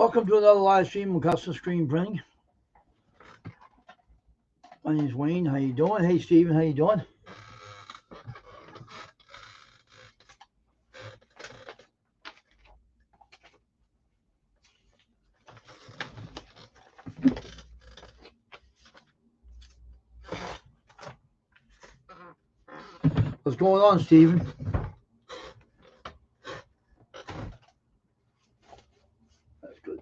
Welcome to another live stream of Custom Screen Printing. My name is Wayne. How you doing? Hey, Steven. How you doing? What's going on, Steven? That's good.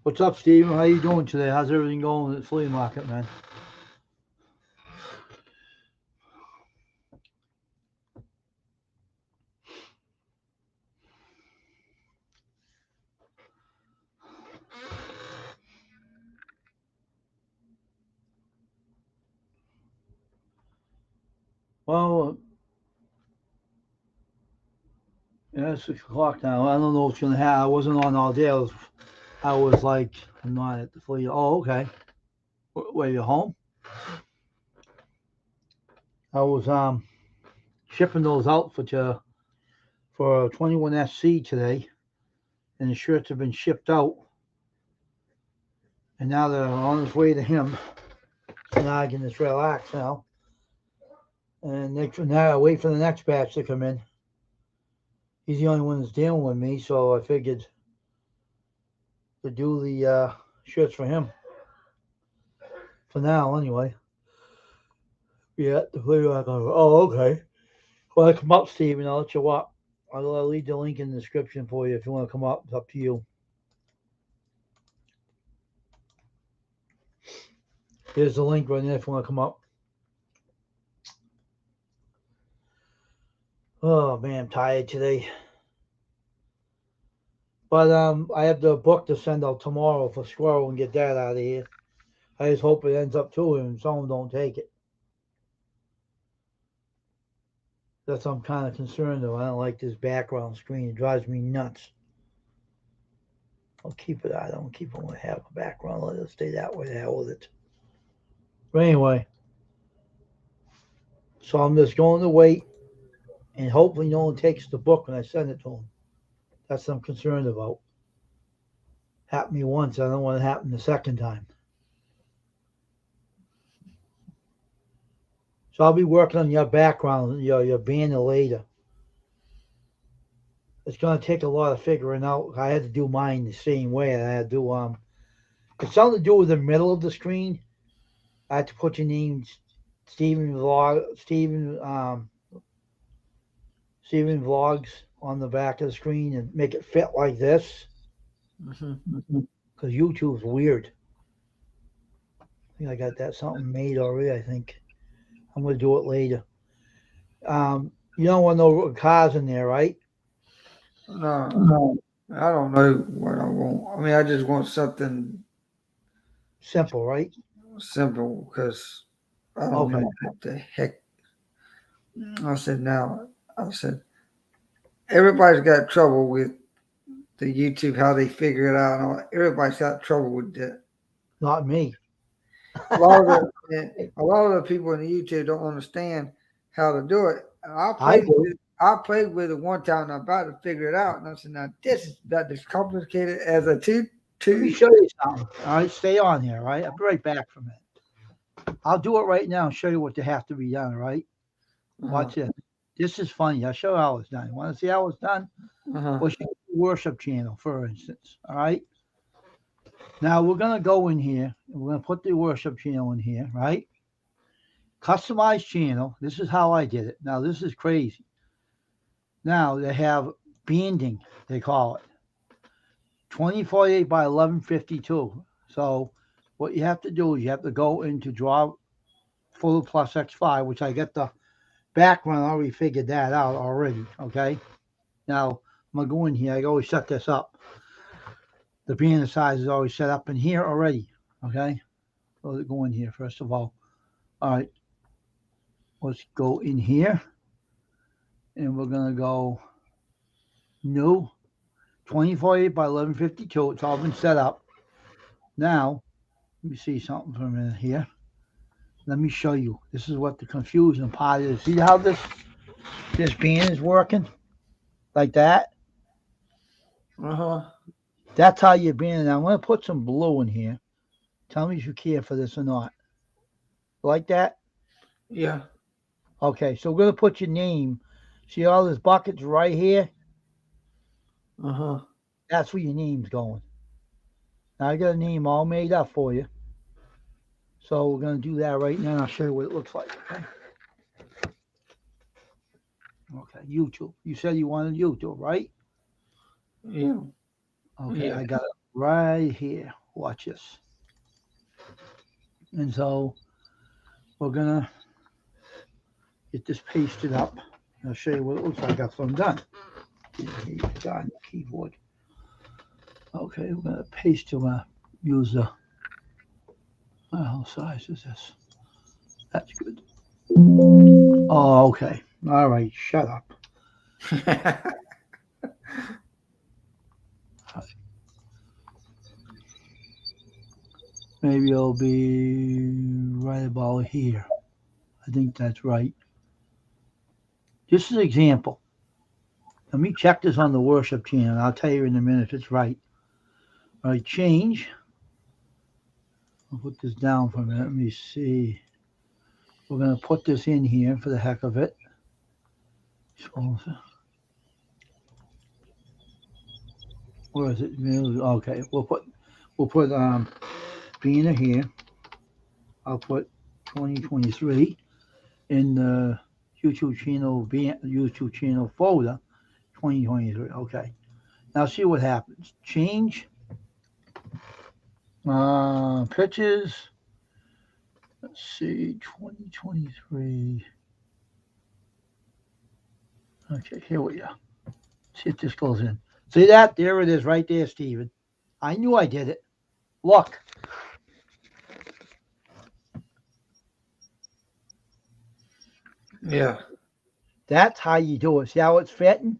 What's up, Steven? How you doing today? How's everything going at the flea market, man? Well, yeah, it's 6 o'clock now. I don't know what's gonna happen. I wasn't on all day. I was like, I'm not at the flea. Oh, okay. Where you home? I was shipping those out for 21SC today, and the shirts have been shipped out, and now they're on its way to him. So now I can just relax now, and now I wait for the next batch to come in. He's the only one that's dealing with me, so I figured to do the shirts for him. For now, anyway. Yeah, the flea market. Oh, okay. Well, I come up, Steven. I'll let you up. I'll leave the link in the description for you if you want to come up. It's up to you. Here's the link right there if you want to come up. Oh man, I'm tired today. But I have the book to send out tomorrow for Squirrel and get that out of here. I just hope it ends up to him and someone don't take it. That's what I'm kind of concerned though. I don't like this background screen. It drives me nuts. I'll keep it. I don't keep it when I have a background. Let it stay that way. The hell with it. But anyway, so I'm just going to wait, and hopefully no one takes the book when I send it to them. That's what I'm concerned about. Happened to me once. I don't want it to happen the second time. So I'll be working on your background, your banner later. It's going to take a lot of figuring out. I had to do mine the same way. I had to do it's something to do with the middle of the screen. I had to put your name, Steven Vlogs on the back of the screen and make it fit like this. Because YouTube's weird. I think I got that something made already. I think I'm going to do it later. You don't want no cars in there, right? No, I don't know what I want. I mean, I just want something Simple, right? simple because I don't know what the heck. I said, everybody's got trouble with the YouTube, how they figure it out. And all. Everybody's got trouble with that. Not me. A lot of the people in the YouTube don't understand how to do it. I played with it one time and I'm about to figure it out. And I said, now this is about as complicated as a two. Let me show you something. All right, stay on here, all right? I'll be right back from it. I'll do it right now and show you what they have to be done, all right? Watch this. This is funny. I'll show you how it's done. You want to see how it's done? What's your worship channel, for instance, all right? Now we're going to go in here and we're going to put the worship channel in here, right? Customize channel. This is how I did it. Now, this is crazy. Now, they have banding, they call it. 2048 by 1152. So what you have to do is you have to go into Draw Photo Plus X5, which I get the background. I already figured that out already, okay? Now, I'm going to go in here. I always set this up. The banner size is always set up in here already. Okay. So go in here first of all. All right. Let's go in here, and we're gonna go new 24.8 by 1152. It's all been set up. Now, let me see something for a minute here. Let me show you. This is what the confusion part is. See how this band is working? Like that? Uh-huh. That's how you're banding. I'm going to put some blue in here. Tell me if you care for this or not. Like that? Yeah. Okay, so we're going to put your name. See all these buckets right here? Uh-huh. That's where your name's going. Now I got a name all made up for you. So we're going to do that right now. I'll show you what it looks like. Okay. Okay, YouTube. You said you wanted YouTube, right? Yeah. Okay, Yeah. I got it right here. Watch this. And so we're going to get this pasted up. I'll show you what it looks like after I'm done. Done, keyboard. Okay, we're going to paste to use the. How size is this? That's good. Oh, okay. All right, shut up. Maybe it'll be right about here. I think that's right. Just an example. Let me check this on the worship channel. I'll tell you in a minute if it's right. All right, change. I'll put this down for a minute. Let me see. We're going to put this in here for the heck of it. Where is it? Okay, we'll put banner here. I'll put 2023 in the YouTube channel folder. 2023. Okay. Now see what happens. Change pictures. Let's see, 2023. Okay, here we go. See if this goes in. See that? There it is right there, Steven. I knew I did it. Look. Yeah. That's how you do it. See how it's fitting?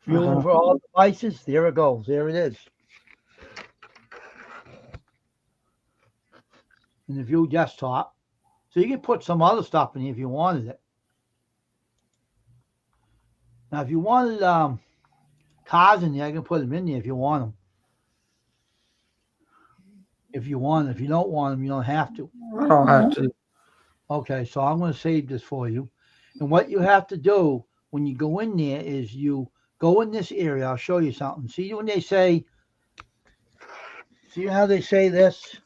Viewing for all devices. There it goes. There it is. In the view desktop. So you can put some other stuff in here if you wanted it. Now, if you wanted cars in there, I can put them in there if you want them. If you want them. If you don't want them, you don't have to. I don't have to. Okay, so I'm going to save this for you. And what you have to do when you go in there is you go in this area. I'll show you something. See when they say, see how they say this?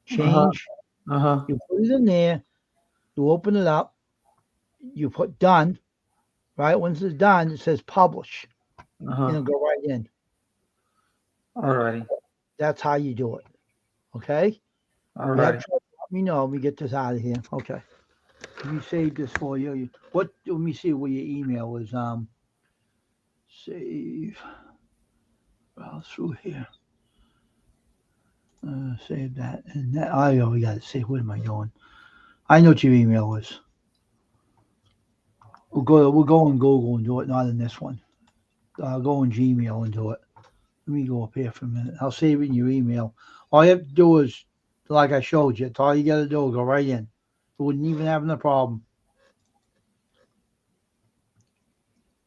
Change. You put it in there. You open it up. You put done. Right? Once it's done, it says publish. And it'll go right in. All righty. That's how you do it. Okay? All right. Let me know. Let me get this out of here. Okay. Let me save this for you. Let me see what your email is. Save. Browse through here. Save that. And that. Oh, we got to save. What am I doing? I know what your email is. We'll go in Google and do it, not in this one. I'll go in Gmail and do it. Let me go up here for a minute. I'll save it in your email. All you have to do is, like I showed you, it's all you got to do. Go right in. You wouldn't even have a problem.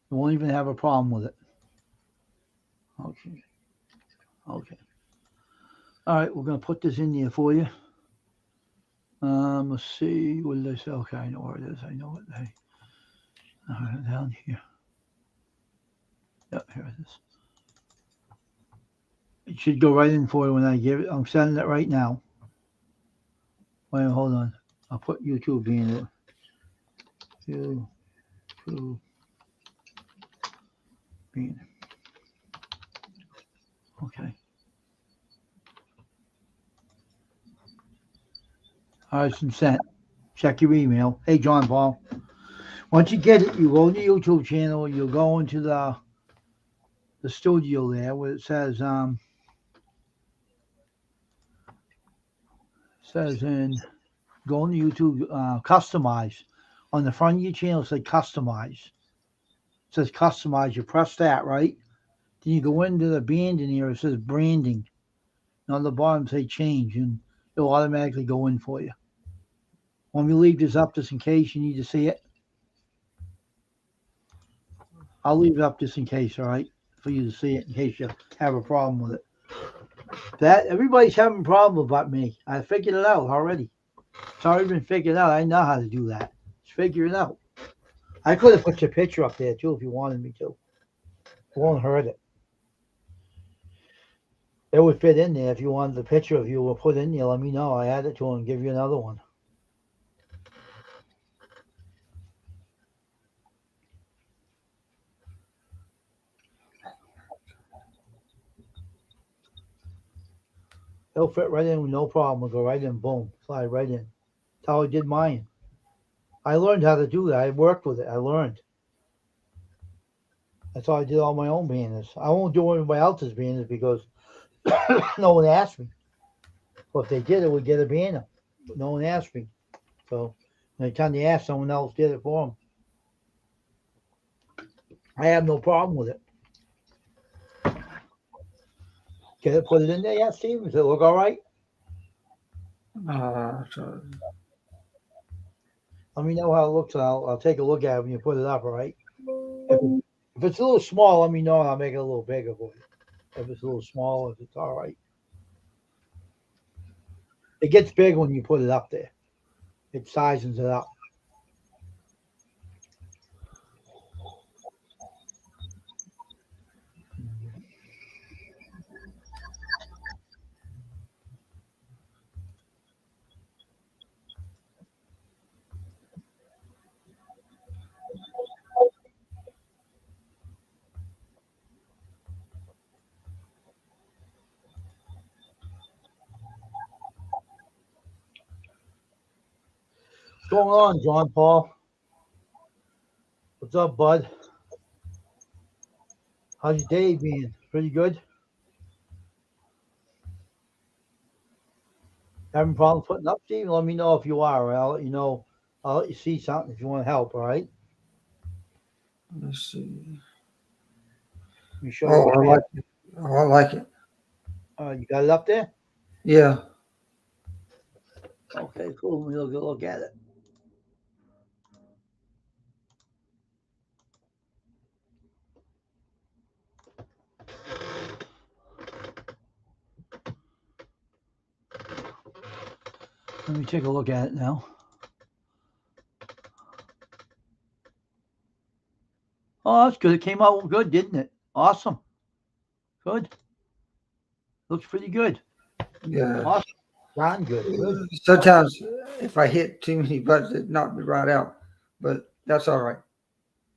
You won't even have a problem with it. Okay. Okay. All right, we're going to put this in there for you. Let's see. What did I say? Okay, I know where it is. I know what they. Down here. Yep, here it is. It should go right in for you when I give it. I'm sending it right now. Wait, hold on. I'll put YouTube in it. YouTube bean. Okay. All right, it's been sent. Check your email. Hey, John Paul. Once you get it, you go to the YouTube channel. You'll go into the studio there where it says says go on YouTube, customize. On the front of your channel, it says customize. It says customize. You press that, right? Then you go into the band in here. It says branding. And on the bottom, say change, and it'll automatically go in for you. When we leave this up, just in case you need to see it, I'll leave it up just in case, all right, for you to see it in case you have a problem with it. That everybody's having a problem about me. I figured it out already. It's already been figured out. I know how to do that. Just figure it out. I could have put your picture up there too if you wanted me to. It won't hurt it. It would fit in there if you wanted the picture of you. We'll put in there. Let me know. I add it to it and give you another one. It'll fit right in with no problem. We'll go right in. Boom. Slide right in. That's how I did mine. I learned how to do that. I worked with it. I learned. That's how I did all my own banners. I won't do anybody else's banners because no one asked me. Well, if they did, it would get a banner. But no one asked me. So by the time they asked, someone else did it for them. I have no problem with it. Get it, put it in there, yeah, Steve? Does it look all right? So Let me know how it looks. I'll take a look at it when you put it up, all right? If it's a little small, let me know and I'll make it a little bigger for you. If it's a little small, if it's all right. It gets big when you put it up there. It sizens it up. What's going on, John Paul? What's up, bud? How's your day been? Pretty good? Having problems putting up, Steve? Let me know if you are. Right? I'll let you know. I'll let you see something if you want to help, all right? let's see. Let me show Oh, I you. like it. Oh, I like it. You got it up there? Yeah. Okay, cool. Let me look at it. Let me take a look at it now. Oh, that's good. It came out good, didn't it? Awesome. Good. Looks pretty good. Yeah. Awesome. Darn good. Good. Sometimes if I hit too many buttons, it knocked me right out. But that's all right.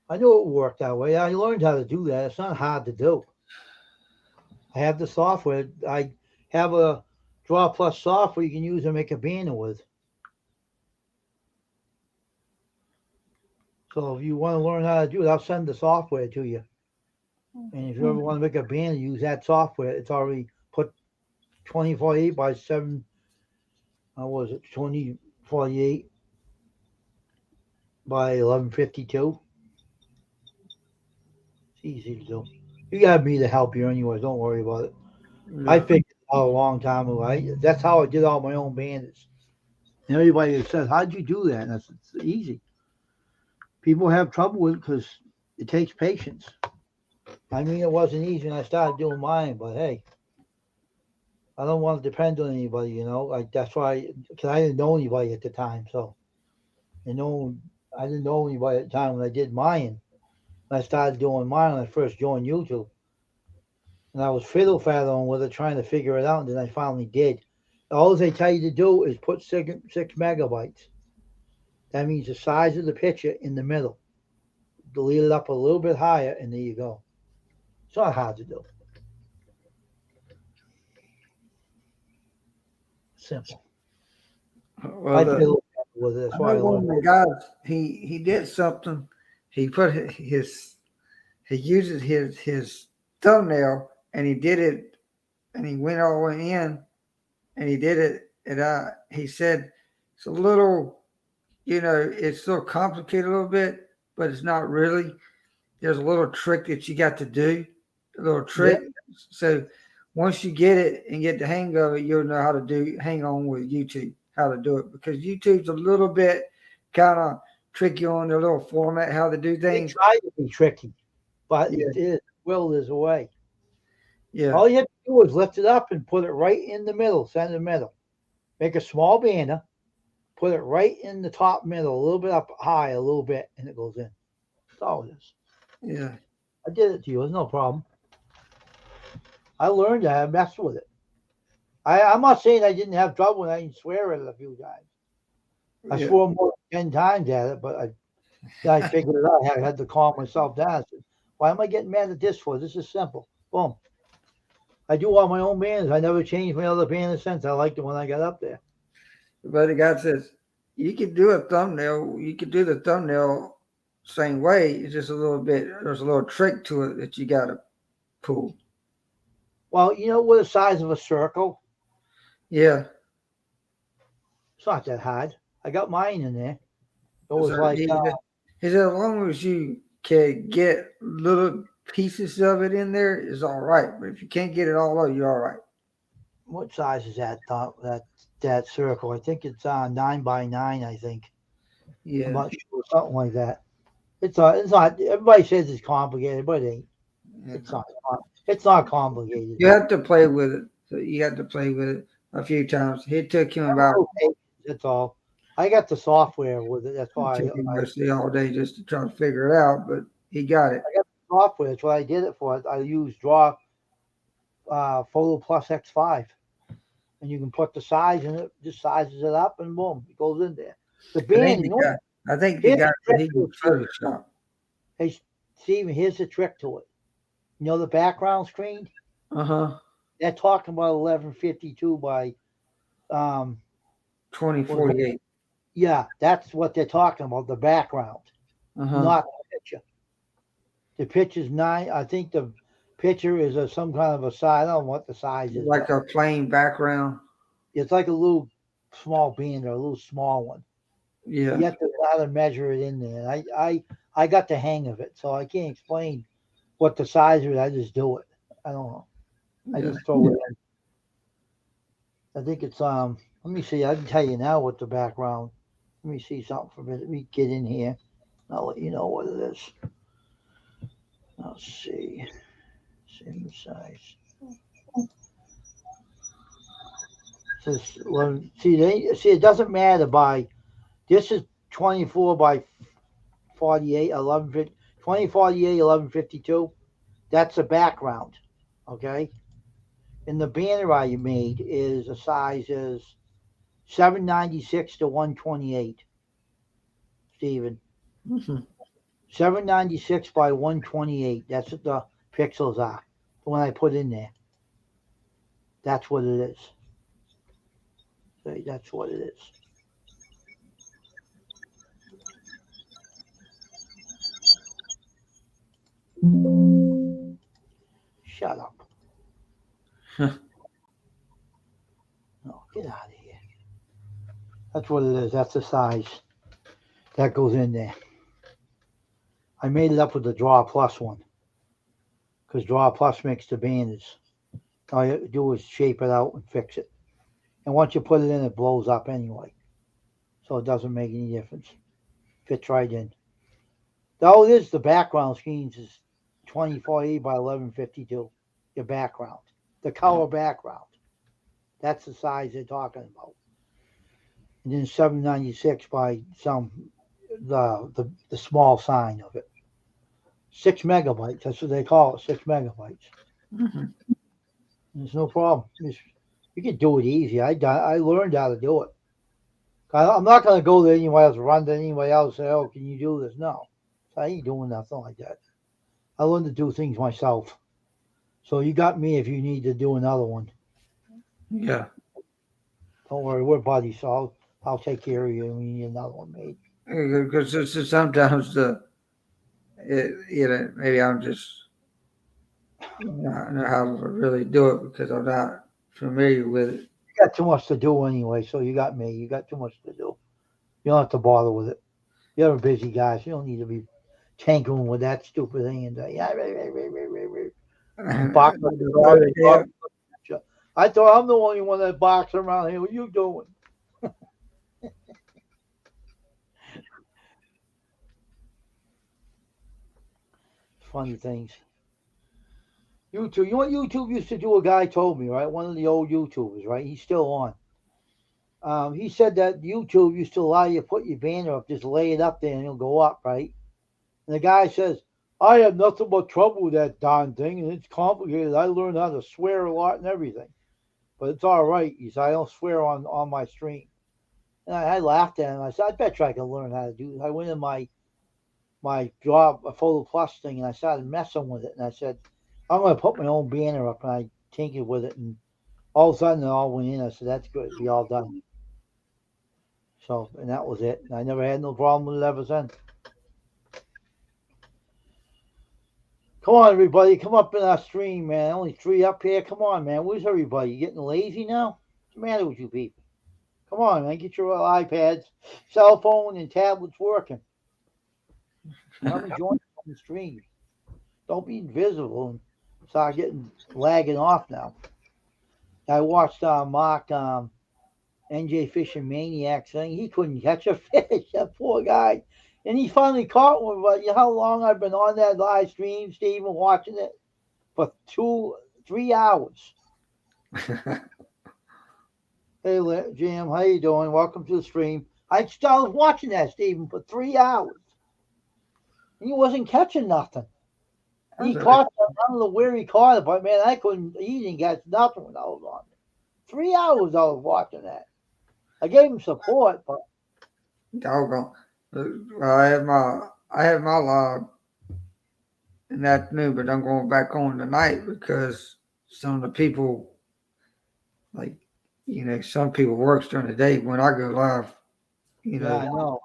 I knew it worked that way. I learned how to do that. It's not hard to do. I have the software. I have a Draw Plus software you can use to make a banner with. So if you want to learn how to do it, I'll send the software to you. And if you ever want to make a banner, use that software. It's already put 24/8 by 7. How was it? 2048 by 1152. It's easy to do. You got me to help you anyway. Don't worry about it. Yeah. I figured it out a long time ago. That's how I did all my own banners. And everybody says, "How'd you do that?" And it's easy. People have trouble with it because it takes patience. I mean, it wasn't easy when I started doing mine, but hey, I don't want to depend on anybody, you know. Like that's why, because I didn't know anybody at the time, so I didn't know anybody at the time when I did mine. When I started doing mine when I first joined YouTube, and I was fiddle faddling with it, trying to figure it out, and then I finally did. All they tell you to do is put 6 megabytes. That means the size of the picture in the middle. Delete it up a little bit higher, and there you go. It's not hard to do. Simple. Well, I fiddle with it. That's I why I know one of learned. the guys. He did something. He put he uses his thumbnail and he did it, and he went all the way in, and he did it and he said it's a little, it's still complicated a little bit, but it's not really. There's a little trick that you got to do, a little trick. Yeah. So once you get it and get the hang of it, you'll know how to hang on with YouTube, how to do it, because YouTube's a little bit kind of tricky on their little format, how to do They things. try to be tricky, but Yeah. it is. Will is a way. Yeah. All you have to do is lift it up and put it right in the middle, center middle. Make a small banner, put it right in the top middle, a little bit up high, a little bit, and it goes in. That's all it is. Yeah. I did it to you. It's no problem. I learned that. I messed with it. I'm not saying I didn't have trouble and I didn't swear at it a few times. I Yeah. swore more than 10 times at it, but I figured it out. I had to calm myself down. I said, why am I getting mad at this for? This is simple. Boom. I do all my own banners. I never changed my other banner since. I liked it when I got up there. But the guy says you can do a thumbnail. You can do the thumbnail same way. It's just a little bit. There's a little trick to it that you got to pull. Well, you know what the size of a circle? Yeah. It's not that hard. I got mine in there. It So was like he said, as long as you can get little pieces of it in there, it's all right. But if you can't get it all out, you're all right. what size is that? That circle? I think it's 9x9. I think. Yeah. I'm not sure, something like that. It's not. Everybody says it's complicated, but it ain't. Yeah. It's not complicated. You have to play with it. So you have to play with it a few times. It took him about That's all. I got the software with it. That's why took him mostly all day just to try to figure it out, but he got it. I got the software. That's what I did it for. I used Draw Photo Plus X5, and you can put the size in it. Just sizes it up, and boom, it goes in there. The band. I think the guy that he used Photoshop. Hey, Steven, here's the trick to it. You know the background screen? They're talking about 1152 by 2048. Yeah, that's what they're talking about, the background, not the picture. The picture's 9. I think the picture is some kind of a size. I don't know what the size is. Like a plain background. It's like a little small band or a little small one. Yeah. You have to know how to measure it in there. I got the hang of it, so I can't explain what the size is. I just do it. I don't know. I just throw it in. I think it's let me see. I can tell you now what the background. Let me see something for a minute. Let me get in here. I'll let you know what it is. Let's see. Same size. See, it doesn't matter by. This is 24 by 48, 2048, 1152. That's the background. Okay. And the banner I made is the size is 796 to 128. Steven. 796 by 128. That's what the pixels are. The one I put in there. That's what it is. So that's what it is. Shut up. No, get out of here. That's what it is. That's the size. That goes in there. I made it up with the Draw Plus one. Because Draw Plus makes the banners. All you have to do is shape it out and fix it. And once you put it in, it blows up anyway. So it doesn't make any difference. Fits right in. All it is, the background screens is 2040 by 1152. Your background. The color background. That's the size they're talking about. And then 796 by the small sign of it. 6 megabytes. That's what they call it. 6 megabytes. There's no problem. You can do it easy. I learned how to do it. I'm not going to go to anybody else, run to anybody else, and say, "Oh, can you do this?" No, I ain't doing nothing like that. I learned to do things myself. So you got me if you need to do another one. Yeah. Don't worry, we're buddies, so I'll take care of you when you need another one made. Because sometimes maybe I'm just not know how to really do it because I'm not familiar with it. You got too much to do anyway, so you got me. You got too much to do. You don't have to bother with it. You're a busy guy, so you don't need to be tinkering with that stupid thing and yeah, and box like a dog. Yeah. I thought I'm the only one that boxes around here. What you doing? Funny things. YouTube. You know what YouTube used to do? A guy told me, right? One of the old YouTubers, right? He's still on. He said that YouTube used to allow you to put your banner up, just lay it up there and it'll go up, right? And the guy says, I have nothing but trouble with that darn thing, and it's complicated. I learned how to swear a lot and everything. But it's all right. He said, I don't swear on my stream. And I laughed at him. I said, I bet you I can learn how to do this. I went in my job, a Photo Plus thing, and I started messing with it. And I said, I'm going to put my own banner up. And I tinkered with it. And all of a sudden, it all went in. I said, that's good. It'll be all done. So, and that was it. And I never had no problem with it ever since. Come on, everybody. Come up in our stream, man. Only 3 up here. Come on, man. Where's everybody? You getting lazy now? What's the matter with you people? Come on, man. Get your iPads, cell phone, and tablets working. Come and join us on the stream. Don't be invisible and start getting lagging off now. I watched Mark NJ Fishing Maniac thing. He couldn't catch a fish. That poor guy. And he finally caught one. But you know how long I've been on that live stream, Stephen, watching it? For 3 hours. Hey, Jim, how you doing? Welcome to the stream. I was watching that, Stephen, for 3 hours. He wasn't catching nothing. He caught it. I don't know where he caught it, but man, he didn't catch nothing when I was on it. 3 hours I was watching that. I gave him support, but Doggone. I had my log in the afternoon, but I'm going back on tonight because some of the people, like, some people works during the day when I go live, yeah, I know.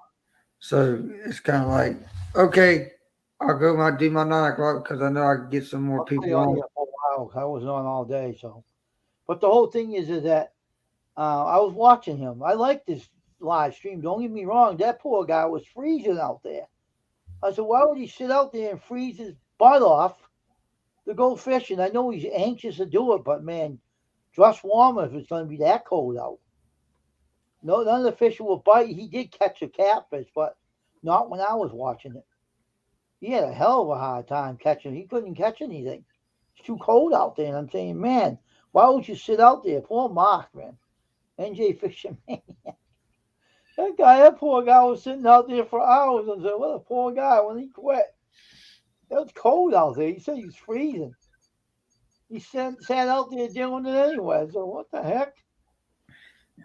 So it's kind of like, okay, I'll go do my 9 o'clock because I know I can get some more people on. For a while. I wasn't on all day, so. But the whole thing is that I was watching him. I like this live stream. Don't get me wrong. That poor guy was freezing out there. I said, why would he sit out there and freeze his butt off to go fishing? I know he's anxious to do it, but man, just warmer if it's going to be that cold out. No, none of the fish will bite. He did catch a catfish, but not when I was watching it. He had a hell of a hard time catching. He couldn't catch anything. It's too cold out there. And I'm saying, man, why would you sit out there? Poor Mark, man. NJ Fishing Maniac. That poor guy was sitting out there for hours and said, what a poor guy when he quit. It was cold out there. He said he was freezing. He sat out there doing it anyway. So what the heck?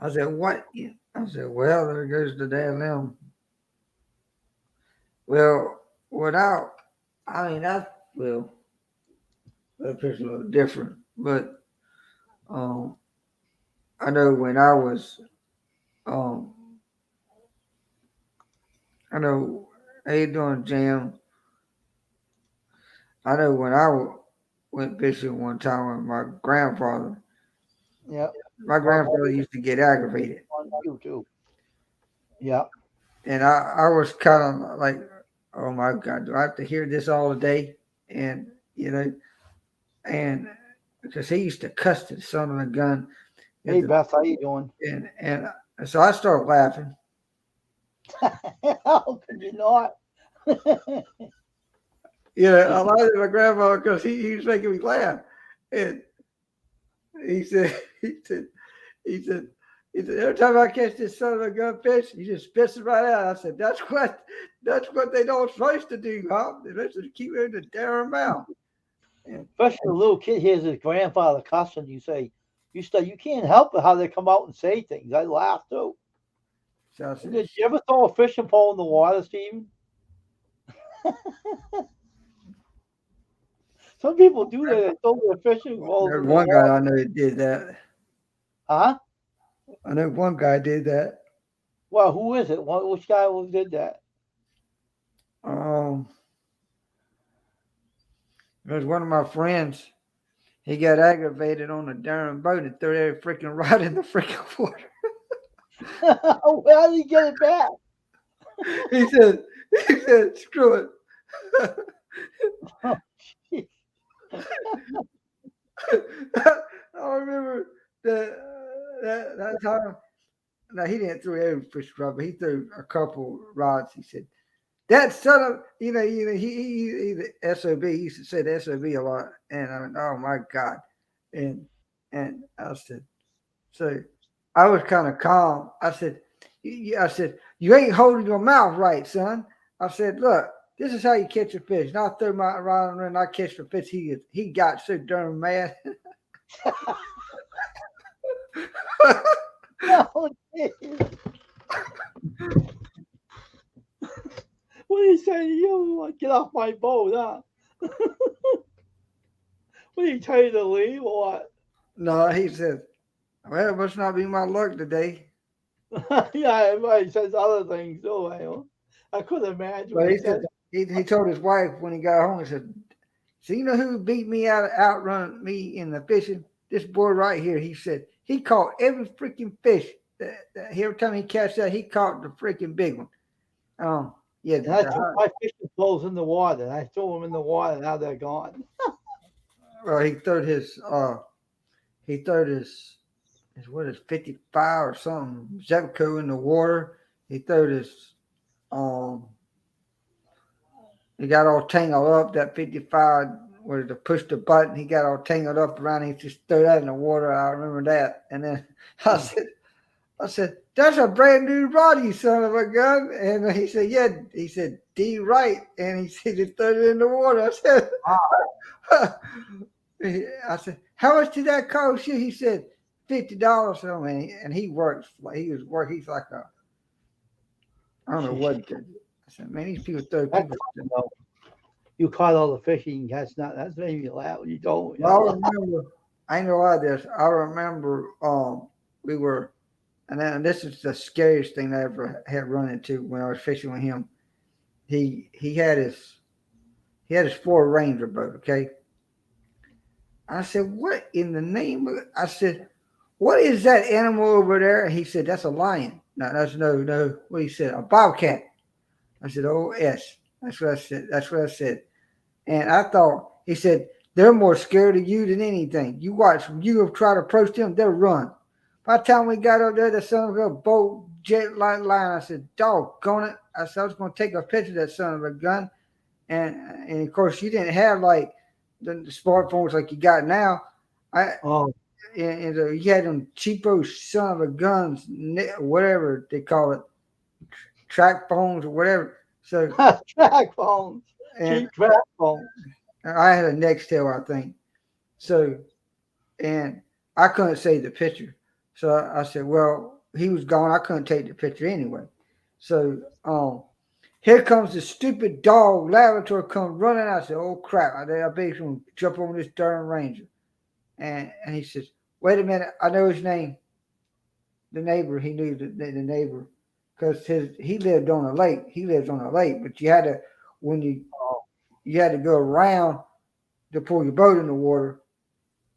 I said, what? I said, well, there goes the damn limb. Well, that fish a little different. But I know when I was, how you doing, Jam? I know when I went fishing one time with my grandfather. Yeah. My grandfather used to get aggravated. On YouTube. Yeah. And I was kind of like, oh my God, do I have to hear this all day? And, and because he used to cuss the son of a gun. Hey, Beth, how you doing? And so I started laughing. How could you not? I laughed at my grandfather because he was making me laugh. And he said, every time I catch this son of a gun fish, he just spits it right out. I said, that's what they don't supposed to do, huh? They're supposed to keep it in the damn mouth. Especially a little kid hears his grandfather cussing. You say, you can't help it how they come out and say things. I laugh too. So did you ever throw a fishing pole in the water, Stephen? Some people do that. They throw their fishing pole. There's one guy I know that did that. Huh? I know one guy did that. Well, who is it? Which guy did that? It was one of my friends. he got aggravated on the darn boat and threw every freaking rod in the freaking water. How did he get it back? He said, screw it. Oh, geez. I remember that time. Now he didn't throw every fish rod, but he threw a couple rods. He said, "That son of he's the SOB. He used to say the SOB a lot." And I went, "Oh my God!" And I said, so I was kind of calm. I said, "You ain't holding your mouth right, son." I said, "Look, this is how you catch a fish." And I threw my rod and I catch the fish. He got so darn mad. Oh, geez. What did he say to you? Get off my boat, huh? What did he tell you to leave or what? No, he said, "Well, it must not be my luck today." Yeah, everybody says other things too. I couldn't imagine But what he he said said. he told his wife when he got home. He said, "So you know who beat me outrun me in the fishing? This boy right here." He said he caught every freaking fish. Every time he catch that, he caught the freaking big one. Yeah. And I took my fishing poles in the water. I threw them in the water. Now they're gone. Well, he throwed his what is 55 or something Zebco in the water. He throwed his he got all tangled up. That 55 was to push the button. He got all tangled up around. He just threw that in the water. I remember that. And then I said, "That's a brand new rod, you son of a gun." And he said, "Yeah." He said, "D right." And he said, "He threw it in the water." I said, I said, "How much did that cost you?" He said, $50 or something. And he works like he's like a, I don't know what. I said, "Man, these people throw That's people." no. You caught all the fishing. That's made me laugh. You don't. I remember, I know why this. I remember we were, and then this is the scariest thing I ever had run into when I was fishing with him. He had his Ford Ranger boat, okay? I said, "What in the name of," I said, "What is that animal over there?" He said, "That's a lion." No, that's no. What he said, a bobcat. I said, "Oh, yes." That's what I said. That's what I said. And I thought, he said, "They're more scared of you than anything. You watch, you try to approach them, they'll run." By the time we got up there, the son of a boat jet like line. I said, "Doggone it." I said, "I was going to take a picture of that son of a gun." And of course, you didn't have like the smartphones like you got now. Oh, You had them cheapo son of a guns, whatever they call it, track phones or whatever. So, track phones. and Cheap track phones. I had a Nextel, I think. So, and I couldn't save the picture. So I said, well, he was gone. I couldn't take the picture anyway. So, here comes the stupid dog. Lavatory comes running. I said, "Oh crap! I bet he's gonna jump on this darn Ranger." And he says, "Wait a minute, I know his name." The neighbor, he knew the neighbor because he lived on a lake. He lives on a lake, but you had to when you had to go around to pull your boat in the water.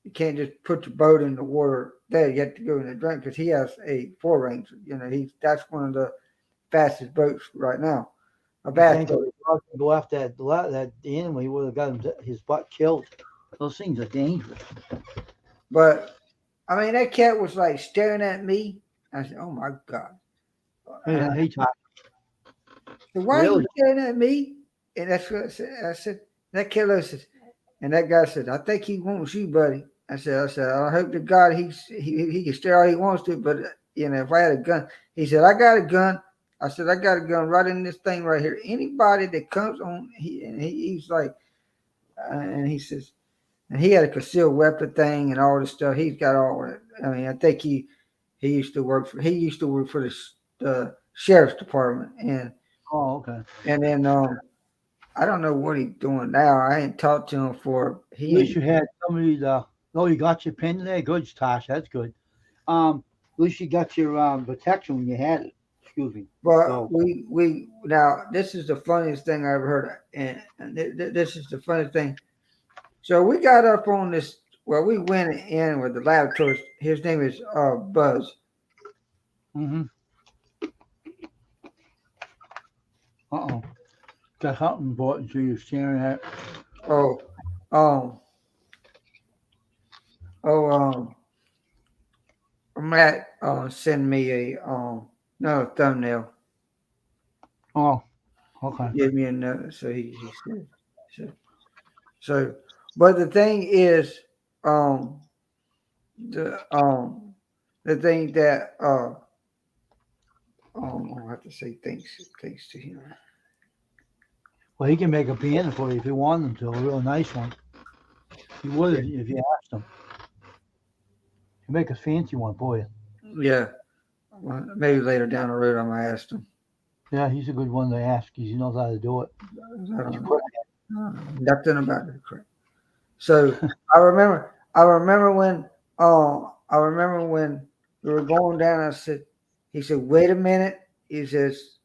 You can't just put your boat in the water there. You have to go in the drink because he has a Ford Ranger. That's one of the fastest boats right now. A bass boat. Go after that animal, he would have got his butt killed. Those things are dangerous. But I mean, that cat was like staring at me. I said, "Oh my God." He talked. So why are you staring at me? And that's what I said. I said, that killer says, and that guy said, "I think he wants you, buddy." I said, "I hope to God he can stare all he wants to, but if I had a gun," he said, "I got a gun." I said, "I got a gun right in this thing right here. Anybody that comes on," he's like, and he says, and he had a concealed weapon thing and all this stuff. He's got all that. I mean, I think he used to work for the sheriff's department, and Oh, okay. and then I don't know what he's doing now. I ain't talked to him for At least you had somebody to. Oh, you got your pin there. Good, Tosh. That's good. At least you got your protection when you had it. Excuse me. But So, we now this is the funniest thing I ever heard, and this is the funniest thing. So we got up on this well, we went in with the laboratories. His name is Buzz. Mm-hmm. Got something important to you staring at. Oh, um, oh, Matt send me a no thumbnail. Oh, okay. Give me a note. So he said so. So, but the thing is, um, the um, the thing that I have to say thanks to him. Well, he can make a piano for you if you want him to, a real nice one. He would if you asked him. He'll make a fancy one for you. Yeah, well, maybe later down the road I might ask him. Yeah, he's a good one to ask because he knows how to do it. I don't know. Nothing about it, correct. So I remember when we were going down. He said, wait a minute. He says,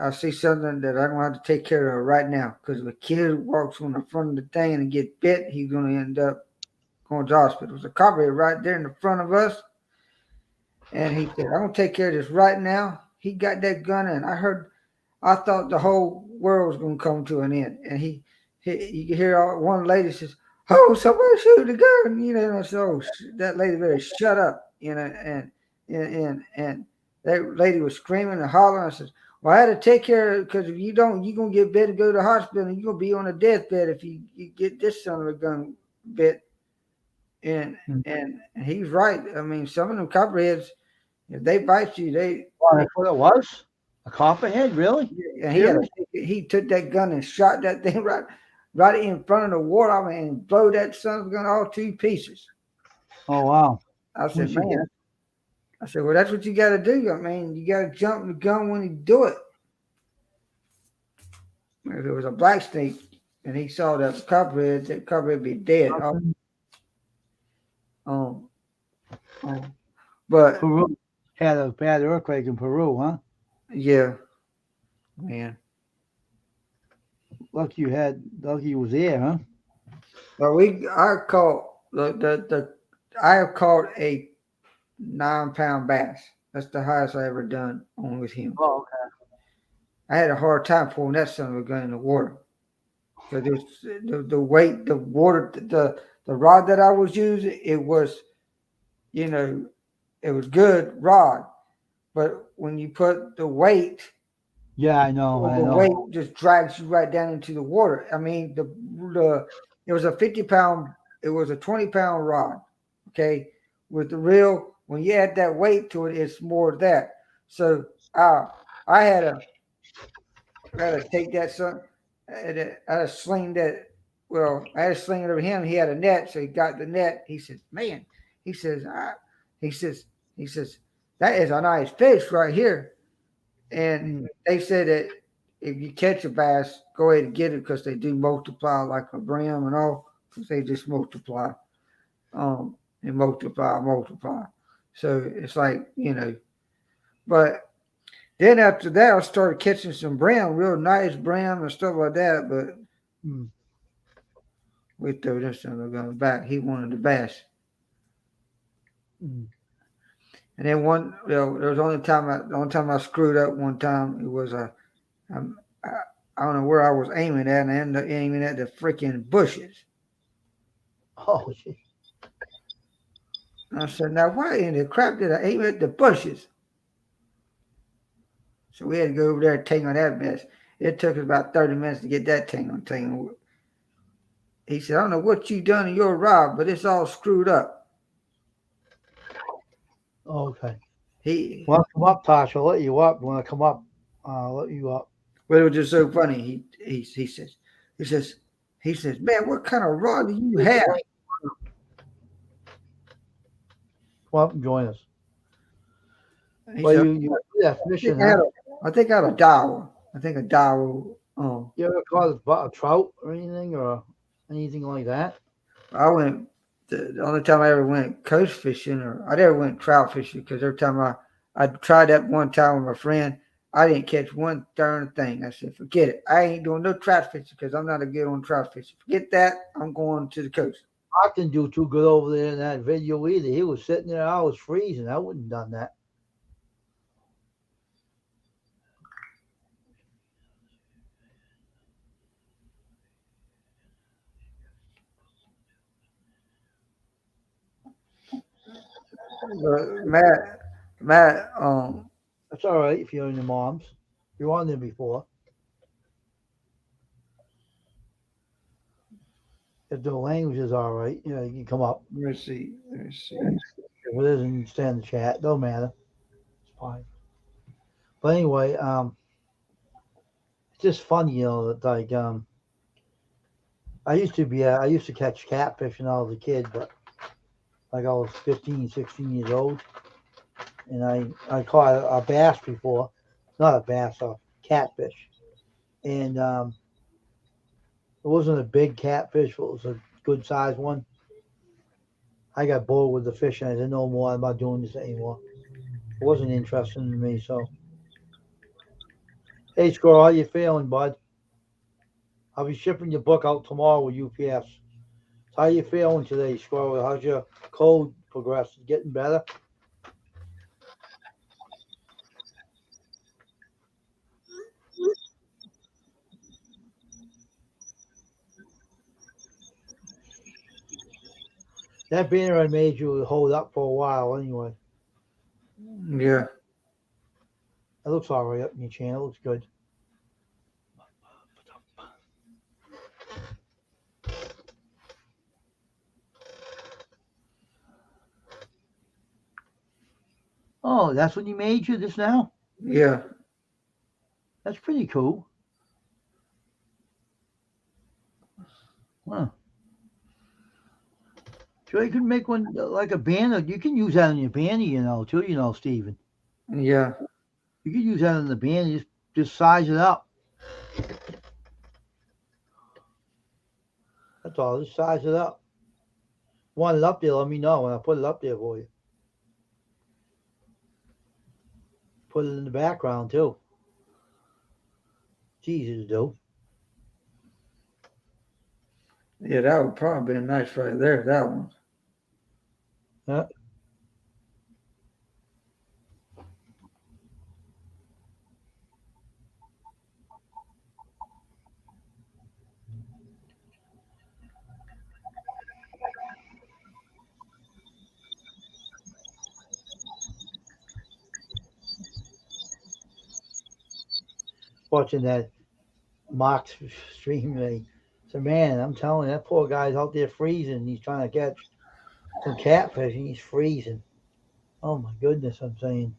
I see something that I'm going to have to take care of right now because if a kid walks on the front of the thing and get bit, he's going to end up going to the hospital. There's a copper right there in the front of us. And he said, I'm going to take care of this right now. He got that gun and I thought the whole world was going to come to an end. And you could hear one lady says, oh, somebody shoot the gun. You know, and I said, oh, that lady better shut up. You know, and that lady was screaming and hollering. I said, well, I had to take care of it because if you don't, you're going to get bit and go to the hospital and you're going to be on a deathbed if you get this son of a gun bit. And he's right. I mean, some of them copperheads, if they bite you, That's what it was? A copperhead, really? And he took that gun and shot that thing right in front of the water and blew that son of a gun all to pieces. Oh, wow. I said, man. I said, well, that's what you got to do. I mean, you got to jump the gun when you do it. If it was a black snake and he saw that copperhead would be dead. But Peru had a bad earthquake in Peru, huh? Yeah, man. Lucky you was there, huh? Well, I have caught a 9-pound bass. That's the highest I ever done on with him. Oh, okay. I had a hard time pulling that son of a gun in the water because the weight, the water, the rod that I was using, it was, it was good rod, but when you put the weight, yeah, I know. Weight just drags you right down into the water. I mean, it was a 50-pound, it was a 20-pound rod. Okay, with the reel, when you add that weight to it, it's more of that. So I had to take that son. I had to sling that. Well, I had to sling it over him. He had a net, so he got the net. He says, "Man," he says, "that is a nice fish right here." And they said that if you catch a bass, go ahead and get it because they do multiply like a brim and all. Because they just multiply, and multiply. So it's like But then after that, I started catching some brim, real nice brim and stuff like that. But we threw this son going back. He wanted the bass. And then there was the only time I screwed up one time. It was I don't know where I was aiming at, and I ended up aiming at the freaking bushes. Oh, shit. I said, now why in the crap did I aim at the bushes? So we had to go over there and tangle that mess. It took us about 30 minutes to get that tangled. He said, I don't know what you done in your rod, but it's all screwed up. Okay. Well, come up, Tosh. I'll let you up. When I come up, I'll let you up. Well, it was just so funny. He says, man, what kind of rod do you have? Come up and join us. Fishing. I think I had a dowel. I think a dowel. You ever caught a trout or anything like that? I went. The only time I ever went coast fishing, or I never went trout fishing, because every time I tried that one time with my friend, I didn't catch one darn thing. I said, forget it. I ain't doing no trout fishing because I'm not a good on trout fishing. Forget that. I'm going to the coast. I didn't do too good over there in that video either. He was sitting there, I was freezing. I wouldn't have done that. But Matt, That's all right if you're in the moms. You're on there before. If the language is all right, you know, you can come up. let me see. Let me see. If it isn't, stay in the chat. Don't matter. It's fine. But anyway, it's just funny, you know, that like I used to catch catfish when I was a kid, but like I was 15, 16 years old, and I caught a bass before, not a bass, a catfish, and it wasn't a big catfish, but it was a good sized one. I got bored with the fish, and I didn't know more about doing this anymore. It wasn't interesting to me. So, hey, Squirrel, how you feeling, bud? I'll be shipping your book out tomorrow with UPS. So how you feeling today, Squirrel? How's your cold progress? Getting better? That banner I made you hold up for a while anyway. Yeah. It looks all right up in your channel. It looks good. Oh, that's what you made you this now? Yeah. That's pretty cool. Huh. Sure, you could make one like a banner. You can use that on your banner, you know, too, you know, Steven. Yeah. You could use that on the banner. Just size it up. That's all. Just size it up. Want it up there, let me know, and I'll put it up there for you. Put it in the background, too. It's easy to do. Yeah, that would probably be nice right there, that one. Yeah. Watching that Mox stream today. So, man, I'm telling you, that poor guy's out there freezing. He's trying to catch some catfish, and he's freezing. Oh, my goodness, I'm saying.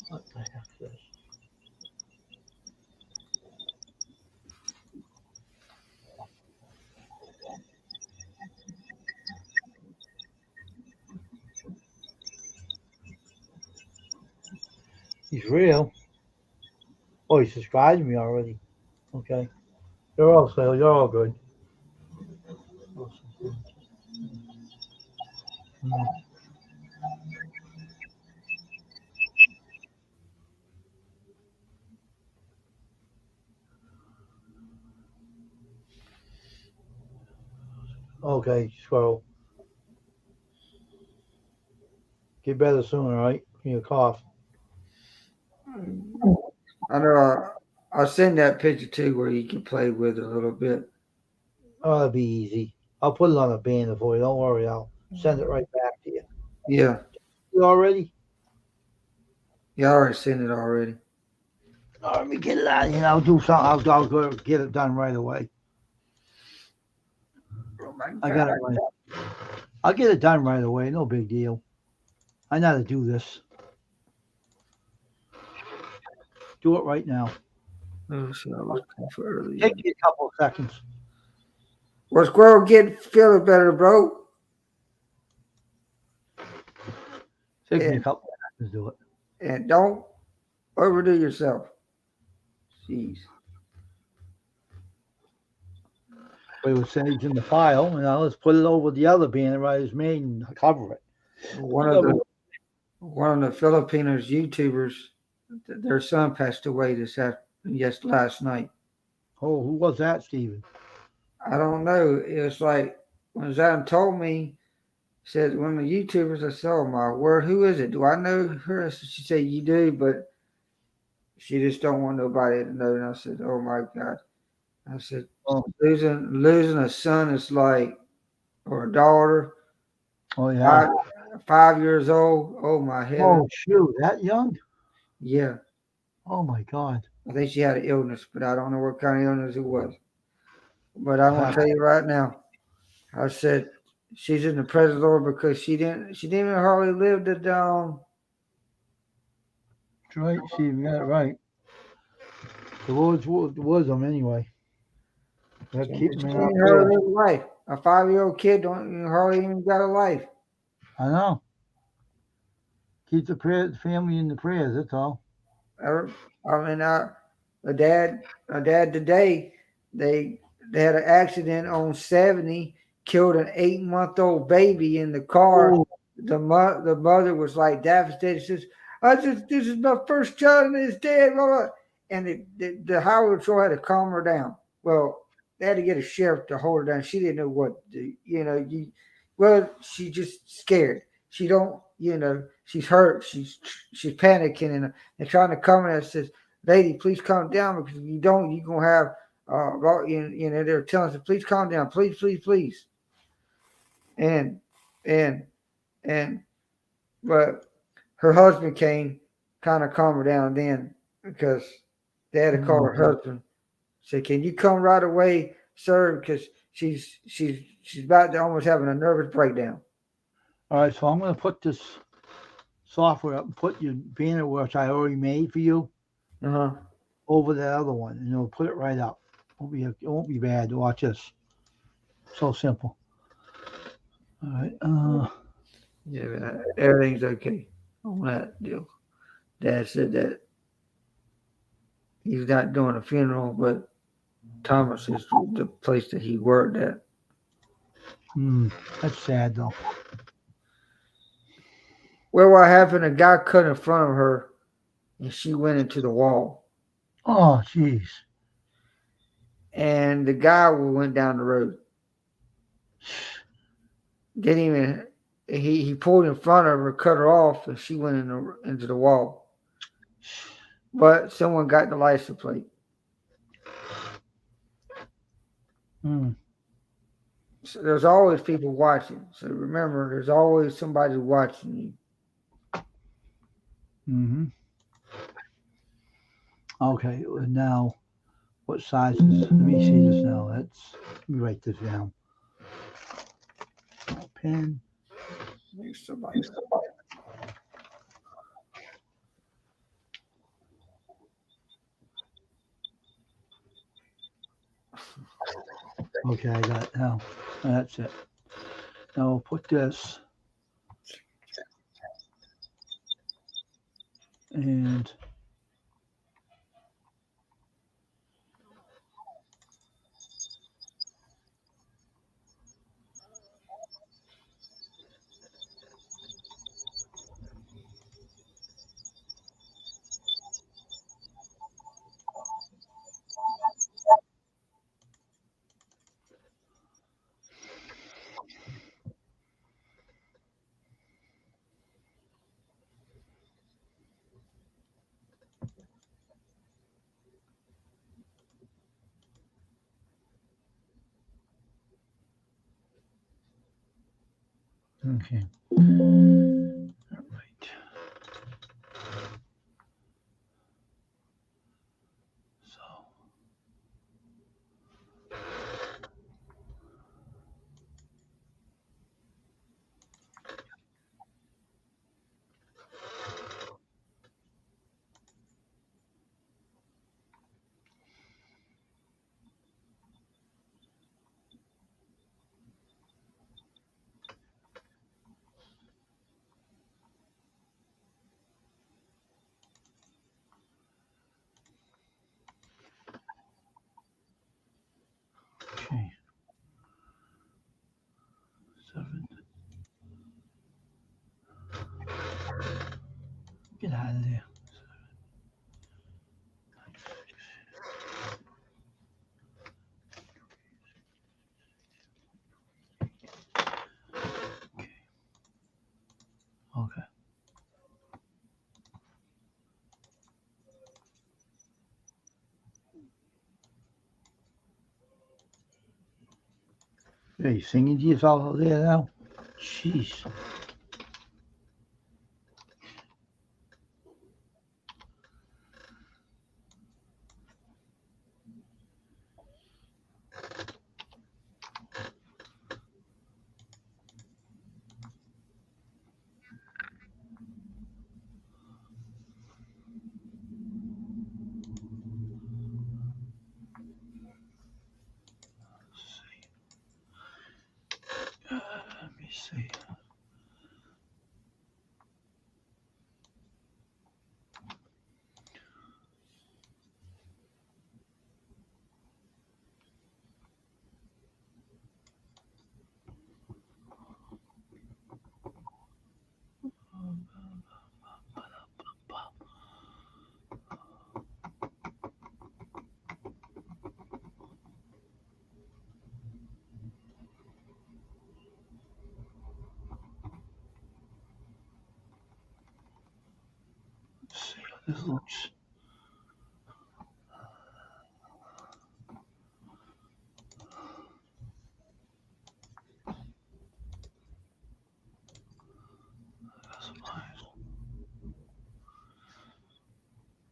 What the heck is this? He's real. Oh, he subscribed to me already. Okay. You're all good. Mm. Okay, Squirrel. Get better soon, all right? From your cough. I know I'll send that picture too where you can play with it a little bit. Oh, that'll be easy. I'll put it on a banner for you. Don't worry. I'll send it right back to you. Yeah. You already? Yeah, I already sent it already. Oh, let me get it out of here. I'll do something. I'll go get it done right away. Oh my I got it right. I'll get it done right away. No big deal. I know how to do this. Do it right now. Oh, so I was looking for earlier. Take me a couple of seconds. Well, Squirrel, get feeling better, bro. Take me a And, couple of seconds to do it. and don't overdo yourself. Jeez. We were saved in the file, and now let's put it over the other banner right as made and cover it. One of the Filipinos YouTubers, their son passed away last night. Oh, who was that, Stephen? I don't know. It was like when Zan told me, said one of the YouTubers. I said, "Oh my word, who is it? Do I know her?" She said, "You do, but she just don't want nobody to know." And I said, "Oh my God." I said, Oh, losing a son is like, or a daughter, oh yeah. 5 years old. Oh my heaven. Oh shoot, that young? Yeah. Oh my God. I think she had an illness, but I don't know what kind of illness it was. But I'm gonna tell you right now, I said she's in the presence of the Lord because she didn't even hardly live to That's right, Stephen, you got it right. The Lord's wisdom anyway. Gotta she keep them in our didn't prayers. hardly live a life. A 5-year-old kid don't even hardly even got a life. I know. Keep the family in the prayers, that's all. I mean, a dad today, they they had an accident on 70, killed an 8-month-old baby in the car. Oh, The mother was like devastated. Says, this is my first child and it's dead. Blah, blah. And the highway patrol had to calm her down. Well, they had to get a sheriff to hold her down. She didn't know what to do. She just scared. She don't, she's hurt. She's panicking and trying to calm her. Says, lady, please calm down because if you don't, you're gonna have they're telling us, please calm down, please, please, please. And and and but her husband came, kind of calm her down then because they had to call her husband. Said, can you come right away, sir? Because she's about to almost having a nervous breakdown. all right, so I'm gonna put this software up and put your banner which I already made for you Uh-huh. over that other one, and it'll put it right up. It won't be bad. Watch this. So simple. All right. Yeah, everything's okay on that deal. Dad said that he's not doing a funeral, but Thomas is the place that he worked at. That's sad though. Well, what happened? A guy cut in front of her, and she went into the wall. Oh, jeez. And the guy went down the road. Didn't even he pulled in front of her, cut her off, and she went into the wall. But someone got the license plate. So there's always people watching. So remember, there's always somebody watching you. Mm-hmm. Okay, now what sizes? Let me see this now. Let me write this down. Pen. Somebody. Okay, I got it now. That's it. Now we'll put this and okay. All right. So Get out of there. Okay. Are you singing to yourself out there now? Jeez. Let me see. Let's see how this looks.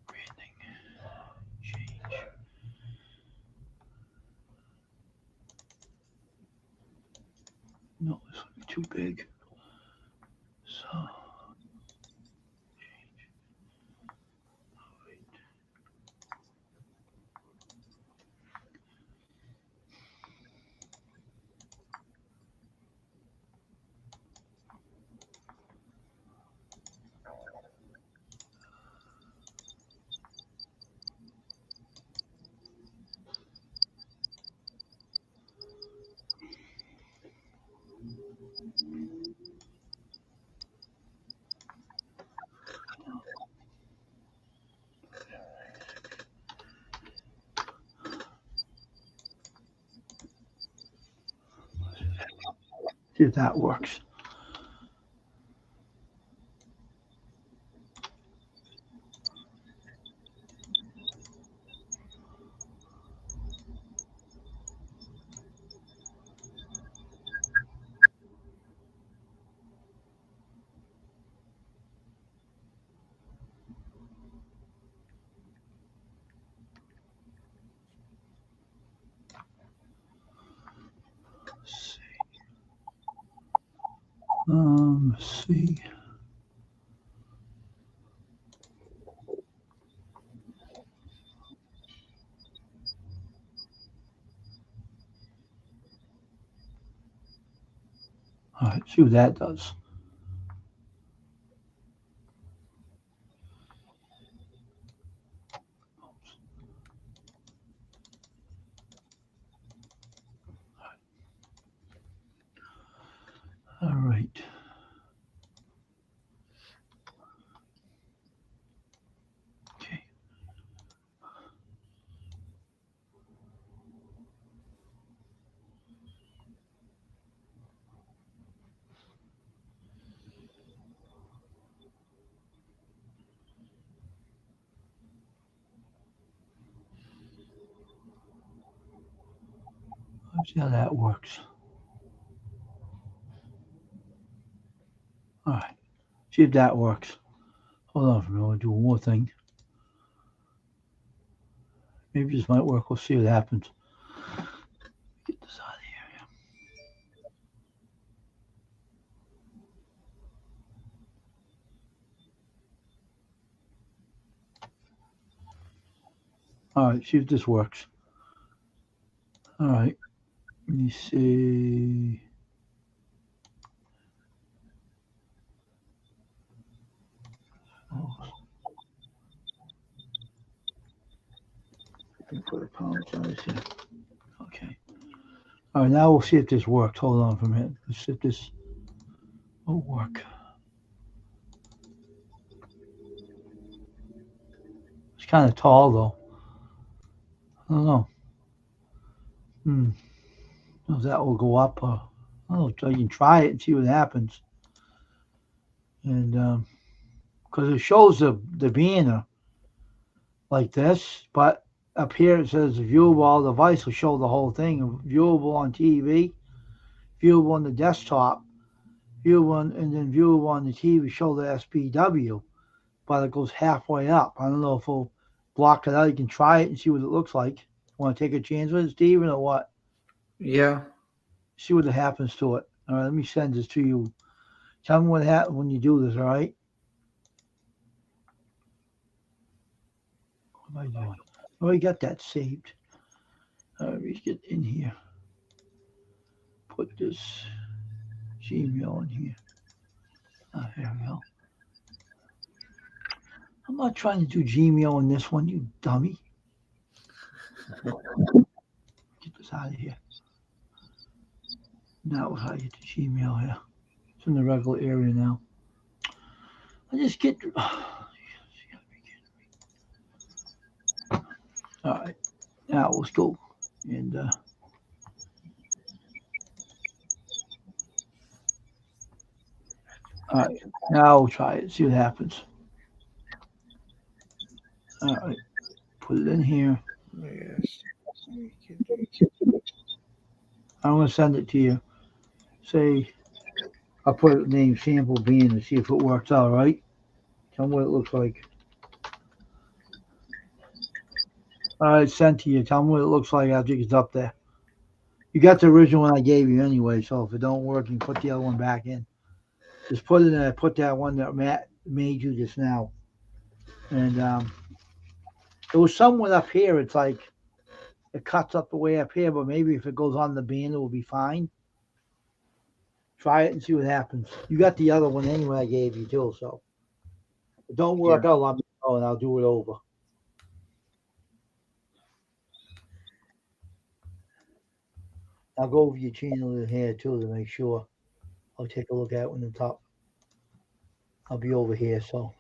Breathing. Change. No, this would be too big. So. See if that works. Let's see. Let's see. All right, see what that does. All right. Okay. Let's see how that works. All right. See if that works. Hold on for a minute. I'll do one more thing. Maybe this might work. We'll see what happens. Get this out of here. All right. See if this works. All right. Let me see. Oh, I put apologize here. Okay. All right. Now we'll see if this works. Hold on for a minute. Let's see if this will work. kind of tall though. I don't know. Hmm. If that will go up. I don't know. So you can try it and see what happens. And because it shows the banner like this, but up here it says viewable device will show the whole thing. Viewable on TV, viewable on the desktop, viewable on, and then viewable on the TV show the SPW, but it goes halfway up. I don't know if we'll block it out. You can try it and see what it looks like. Want to take a chance with it, Steven, or what? Yeah. See what happens to it. All right, let me send this to you. Tell me what happens when you do this, all right? What am I doing? I already got that saved. Let me get in here. Put this Gmail in here. There we go. I'm not trying to do Gmail on this one, you dummy. Get this out of here. Now how you get to Gmail here. It's in the regular area now. I just get. All right. Now let's go. And all right. Now we'll try it. See what happens. All right. Put it in here. Yes. I'm gonna send it to you. Say I'll put the name sample bean to see if it works out, right? Tell me what it looks like. All right, sent to you. Tell me what it looks like after it gets up there. You got the original one I gave you anyway, so if it don't work, you can put the other one back in. Just put it in. I put that one that Matt made you just now, and it was somewhat up here. It's like it cuts up the way up here, but maybe if it goes on the band, it will be fine. Try it and see what happens. You got the other one anyway I gave you too, so if it don't work out, let me know and I'll do it over. I'll go over your channel in here too to make sure. I'll take a look at it when it's up. I'll be over here, so.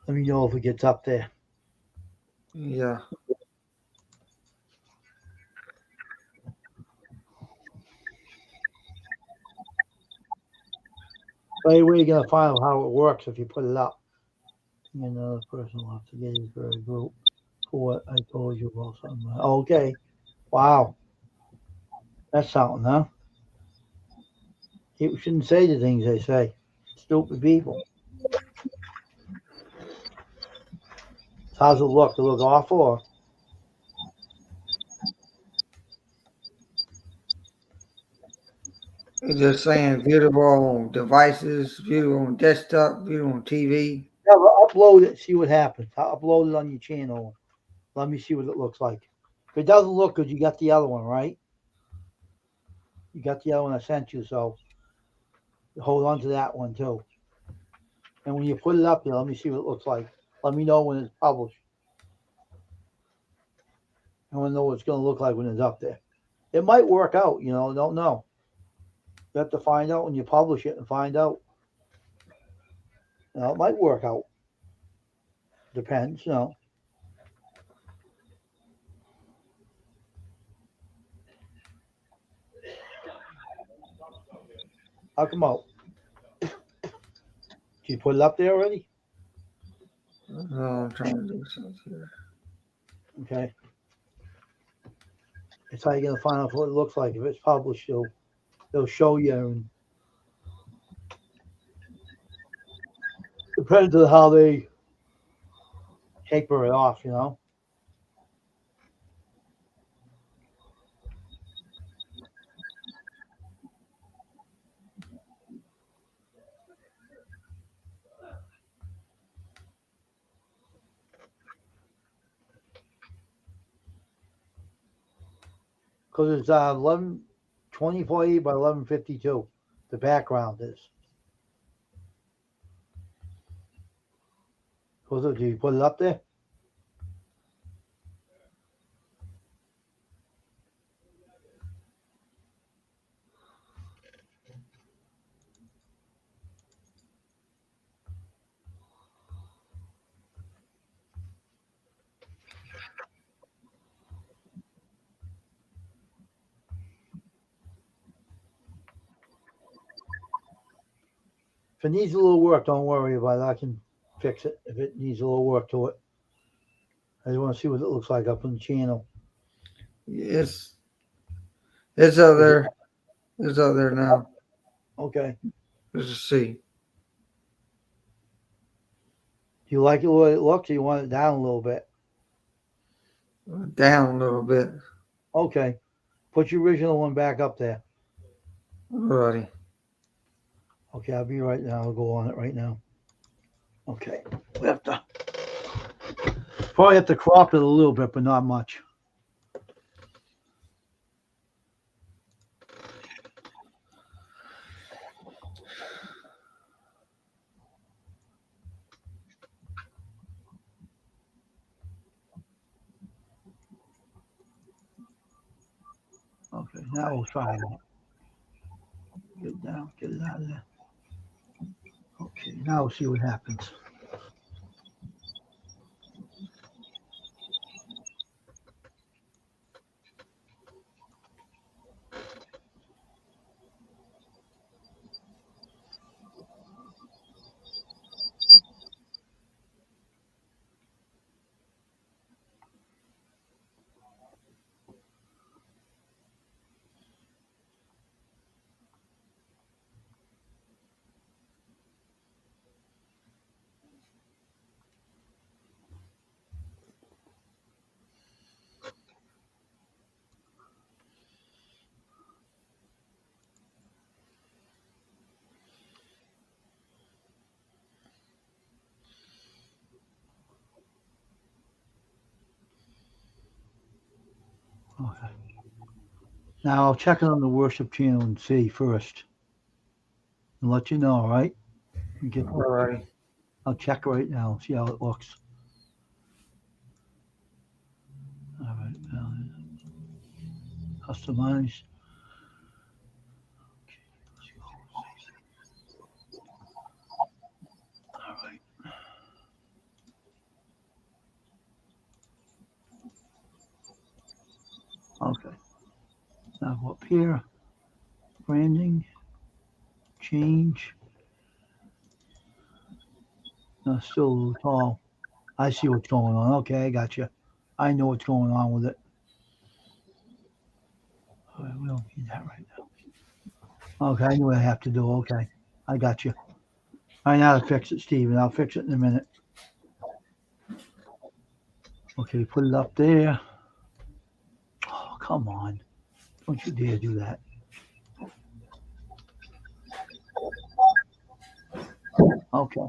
Let me know if it gets up there. Yeah. Right away, you're gonna find out how it works if you put it up. Another person will have to get his very group for what I told you about something. Okay. Wow. That's something, huh? You shouldn't say the things they say. Stupid people. How's it look? It look awful or? It's just saying viewable on devices, viewable on desktop, viewable on TV. Yeah, well, upload it, see what happens. I'll upload it on your channel. Let me see what it looks like. If it doesn't look good, you got the other one, right? You got the other one I sent you, so hold on to that one too. And when you put it up there, let me see what it looks like. Let me know when it's published. I want to know what it's going to look like when it's up there. It might work out, don't know. You have to find out when you publish it and find out. It might work out. Depends, I'll come out. Did you put it up there already? I'm trying to do something here. Okay. That's how you're going to find out what it looks like. If it's published, they'll show you. And depends on how they taper it off, Because it's 2480 by 1152. The background is. Do you put it up there? If it needs a little work, don't worry about it. I can fix it if it needs a little work to it. I just want to see what it looks like up on the channel. It's out Is it there. It's out there now. okay? Let's just see. Do you like it the way it looks, or you want it down a little bit? Down a little bit. Okay. Put your original one back up there. Alrighty. Okay, I'll be right now. I'll go on it right now. Okay. We have to probably have to crop it a little bit, but not much. Okay, now we'll try that. Get it down, get it out of there. Okay, now we'll see what happens. Okay. Now I'll check it on the worship channel and see first, and let you know. All right. Alrighty. I'll check right now. See how it looks. All right. Customize. All right. Okay. Now go up here. Branding. Change. No, still a little tall. I see what's going on. Okay, I got you. I know what's going on with it. All right, we don't need that right now. Okay, I know what I have to do. Okay, I got you. I know how to fix it, Steven. I'll fix it in a minute. Okay, put it up there. Oh, come on. Don't you dare do that. Okay.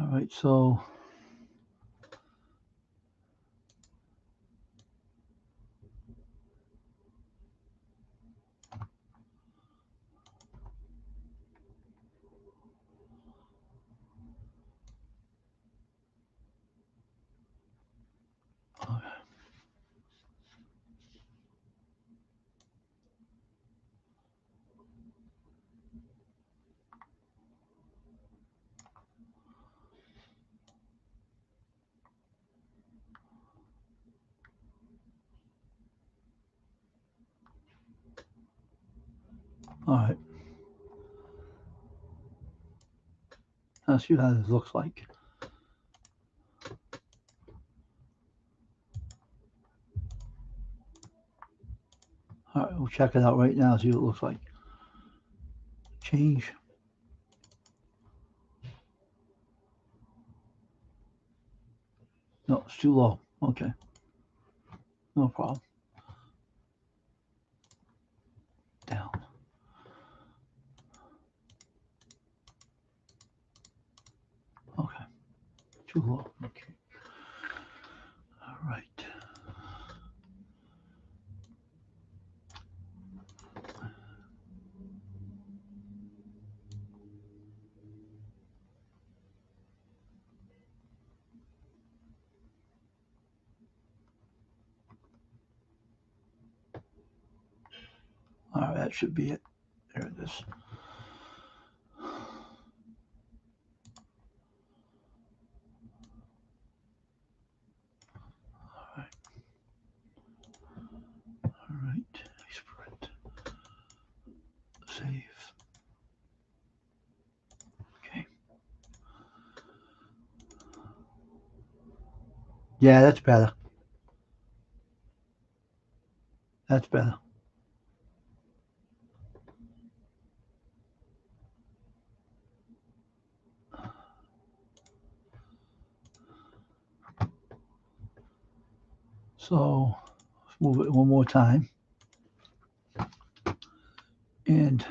All right, so all right. Let's see how this looks like. All right, we'll check it out right now. See what it looks like. Change. No, it's too low. Okay, no problem. Down. Okay, too low. Okay. All right. All right, that should be it. There it is. All right. Export. Save. Okay. Yeah, that's better. That's better. So let's move it one more time. And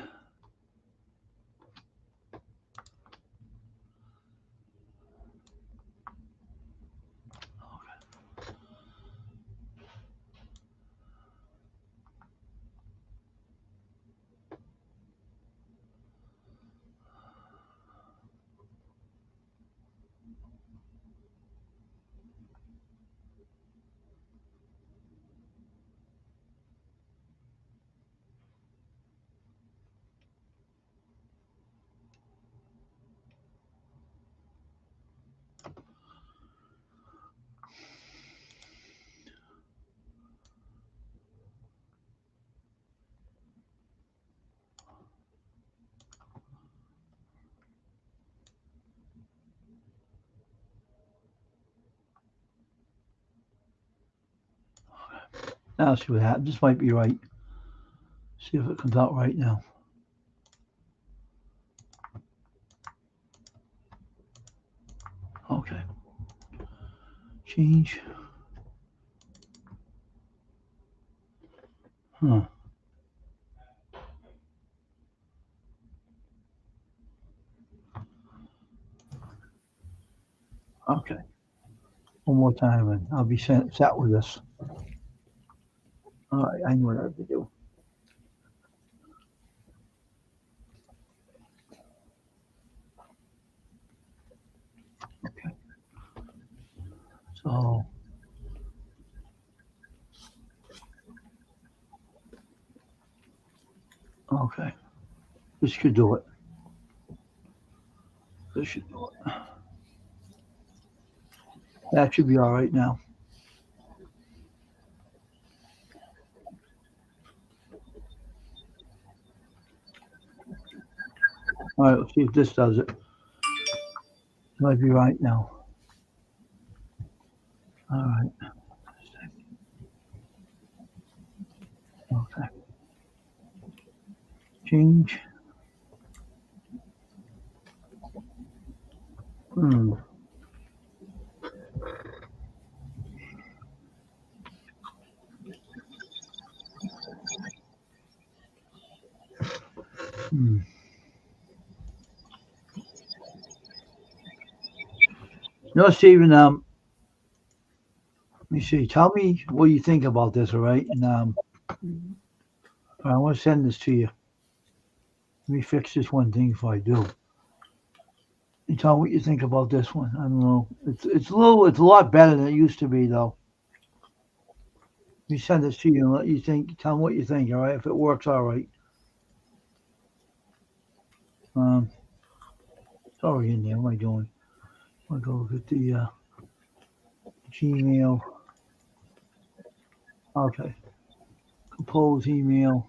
now see what happens. This might be right. See if it comes out right now. Okay. Change. Huh. Okay. One more time and I'll be set with this. All right. I know what I have to do. Okay. So, okay. This should do it. This should do it. That should be all right now. All right. Let's see if this does it. Might be right now. All right. Okay. Change. Hmm. Hmm. No, Stephen. Let me see. Tell me what you think about this. All right. And I want to send this to you. Let me fix this one thing before I do. And tell me what you think about this one. I don't know. It's a lot better than it used to be though. Let me send this to you and let you think. Tell me what you think. All right. If it works, all right. Um. It's already in there. What am I doing? I'm gonna go look at the Gmail. Okay. Compose email.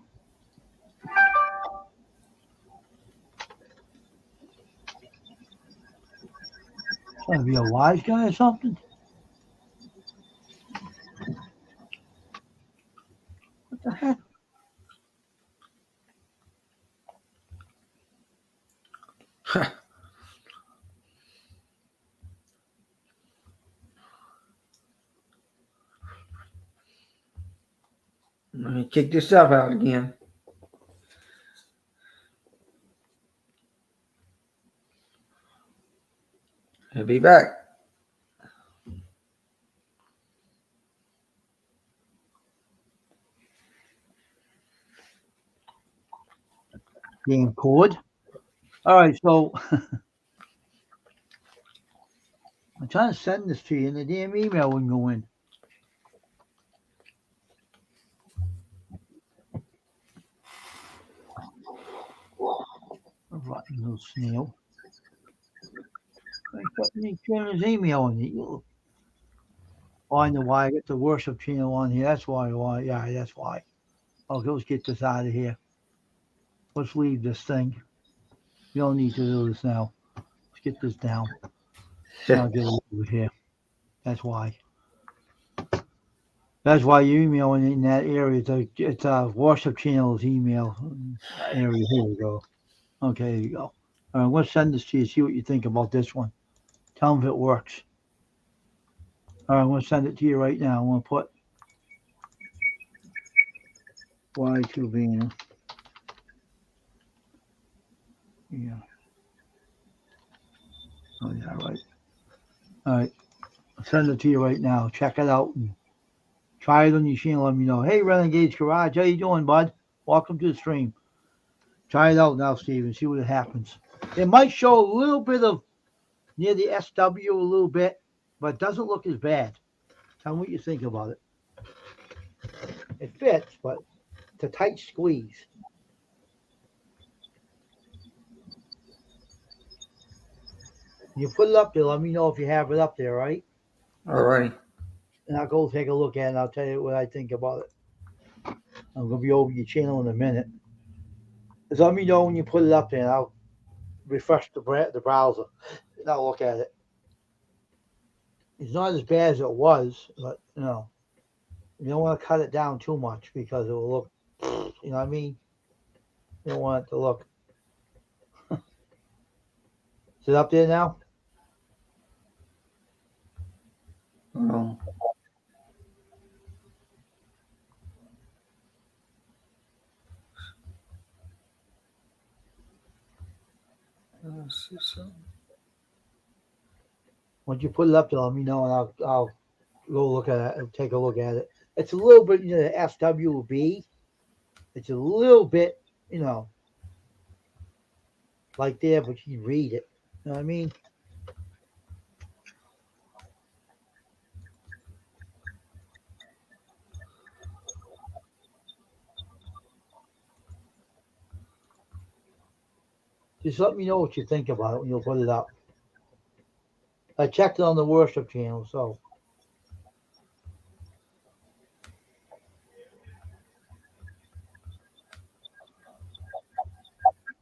Trying to be a wise guy or something. What the heck? Let me kick yourself out again. I'll be back. Damn cord. All right. So I'm trying to send this to you, and the damn email wouldn't go in. Neil. I got me Jim's email in it. Oh, I know why I got the worship channel on here. That's why. Why? Yeah, that's why. Okay, let's get this out of here. Let's leave this thing. You don't need to do this now. Let's get this down. And I'll get it over here. That's why. That's why you're emailing in that area. It's a worship channel's email area. Here we go. Okay, there you go. All right, I'm going to send this to you. See what you think about this one. Tell them if it works. All right, I'm going to send it to you right now. I'm going to put Y2 Banner. Yeah. Oh, yeah, right. All right. I'll send it to you right now. Check it out and try it on your channel. Let me know. Hey, Renegade's Garage. How you doing, bud? Welcome to the stream. Try it out now, Steven. See what happens. It might show a little bit of near the SW a little bit, but it doesn't look as bad. Tell me what you think about it. It fits, but it's a tight squeeze. You put it up there. Let me know if you have it up there, right? All right. And I'll go take a look at it. And I'll tell you what I think about it. I'm gonna be over your channel in a minute. Just let me know when you put it up there, and I'll refresh the browser, and I'll look at it. It's not as bad as it was, but you don't want to cut it down too much because it will look. You know what I mean? You don't want it to look. Is it up there now? Oh. Let's see something. Once you put it up there, let me know, and I'll go look at it and take a look at it. It's a little bit, the SWB. It's a little bit, like there, but you read it. You know what I mean? Just let me know what you think about it when you put it up. I checked it on the worship channel, so.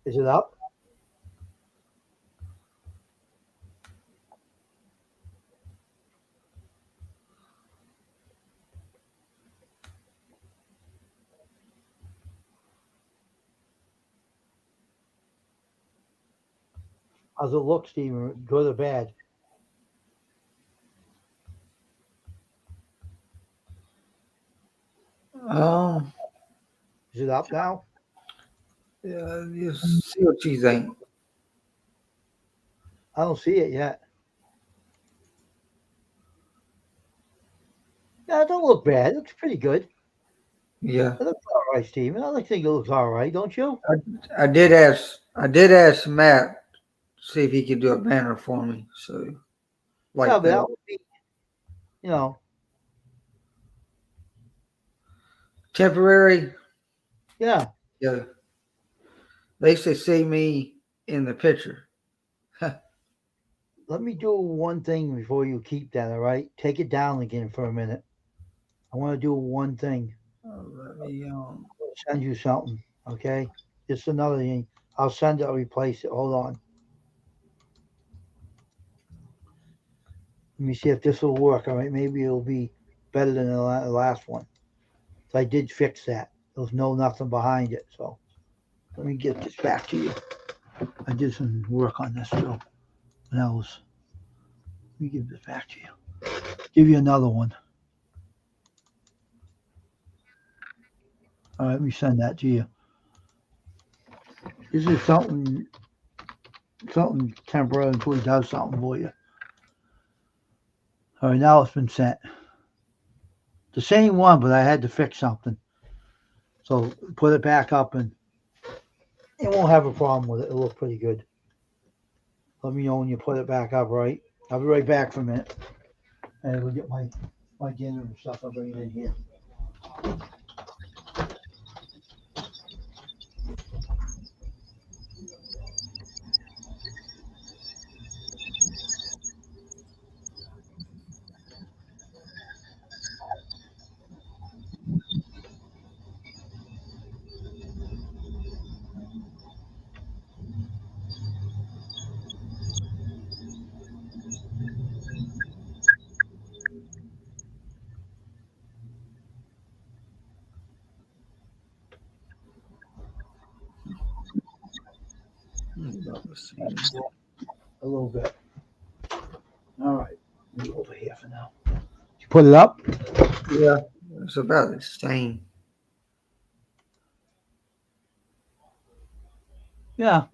Is it up? How's it look, Steven? Good or bad? Oh. Is it up now? Yeah, you see what you think. I don't see it yet. Yeah, it don't look bad. It looks pretty good. Yeah. It looks all right, Steven. I think it looks all right, don't you? I did ask Matt see if he could do a banner for me. So like Yeah, but that. that would be, Temporary. yeah. Yeah. They should see me in the picture. Let me do one thing before you keep that, all right? Take it down again for a minute. I want to do one thing. Let me Send you something, okay? Just another thing. I'll send it, I'll replace it. Hold on. Let me see if this will work, all right? Maybe it'll be better than the last one. So I did fix that. There was nothing behind it, so let me get this back to you. I did some work on this too. And let me give this back to you. Give you another one. All right, let me send that to you. This is something temporary until he does something for you. All right, now it's been sent. The same one, but I had to fix something. So put it back up and it won't have a problem with it. It'll look pretty good. Let me know when you put it back up, right? I'll be right back for a minute. And we'll get my dinner and stuff. I'll bring it in here. A little bit. All right. Move over here for now. You put it up? Yeah, it's about the same. Yeah.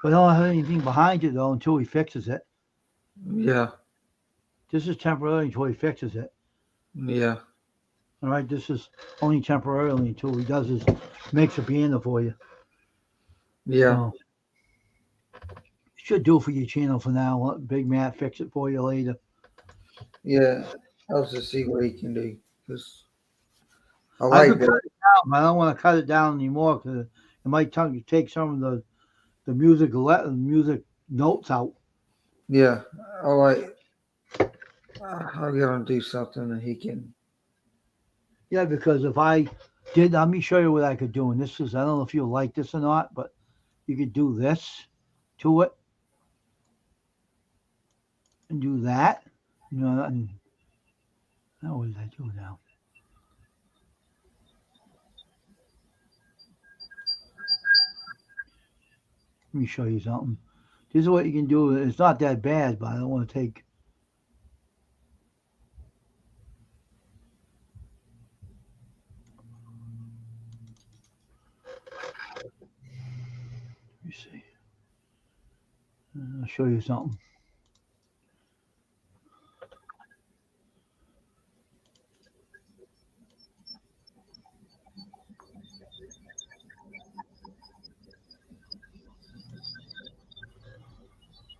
But don't have anything behind it though until he fixes it. Yeah, This is temporary until he fixes it. yeah, All right. This is only temporarily until he does his makes a piano for you. yeah, So should do for your channel for now. Let Big Matt fix it for you later. yeah. I'll just see what he can do because I I like could cut that. it down, but I don't want to cut it down anymore because it might take some of the music notes out. Yeah, I like. I'll get him to do something that he can. Yeah, because if I did, let me show you what I could do. And this is, I don't know if you'll like this or not, but you could do this to it and do that. You know, and now what did I do now? Let me show you something. This is what you can do. It's not that bad, but I don't want to take. Let me see. I'll show you something.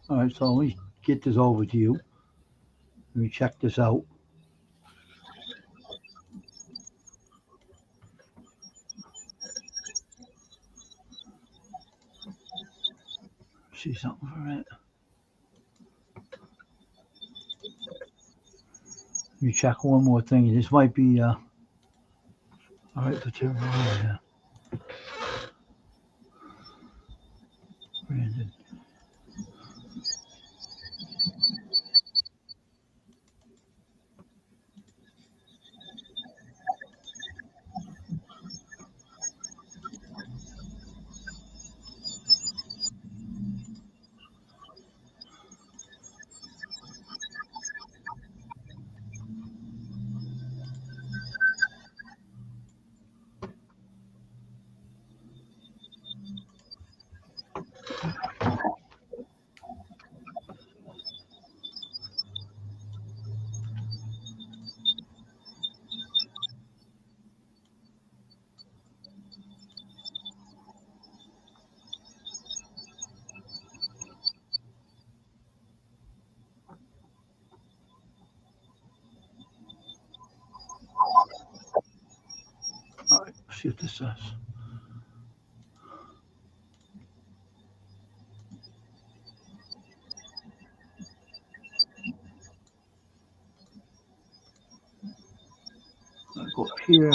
All right, so let me get this over to you. Let me check this out. See something for it. Let me check one more thing. This might be all right for Tim. Yeah. Brandon. All right, let's see what this says. I'll go up here.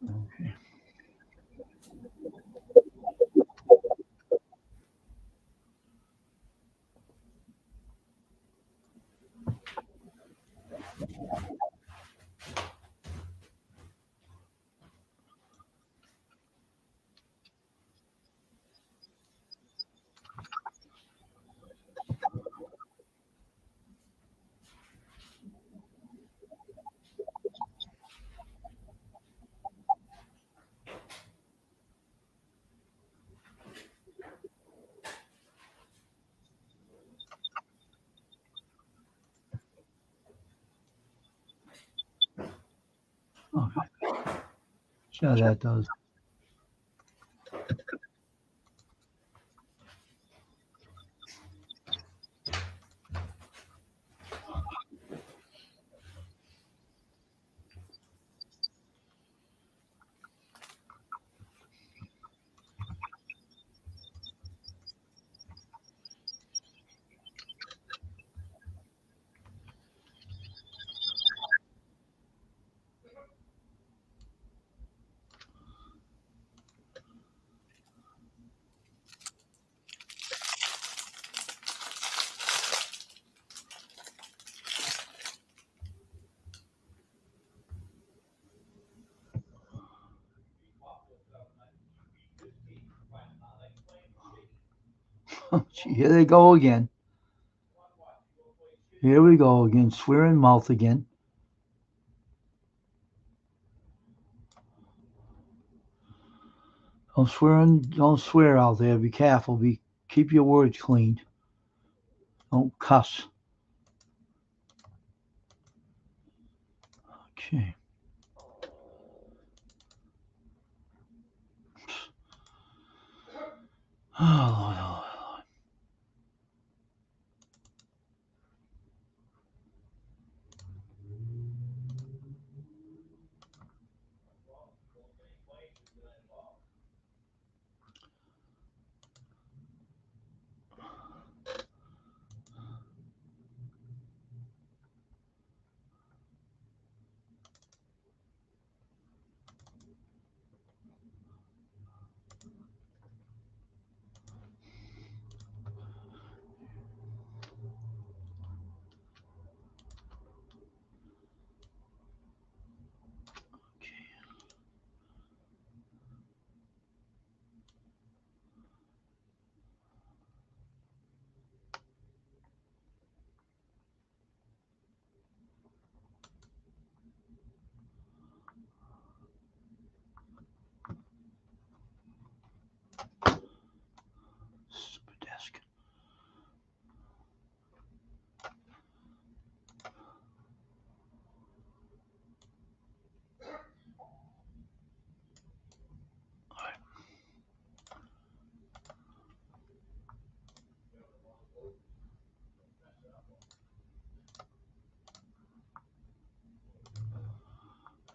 Okay. Okay. See how that does. Here they go again. Here we go again. Swearing mouth again. Don't swear out there. Be careful. Keep your words clean. Don't cuss. Okay. Oh, Lord. Stupid desk.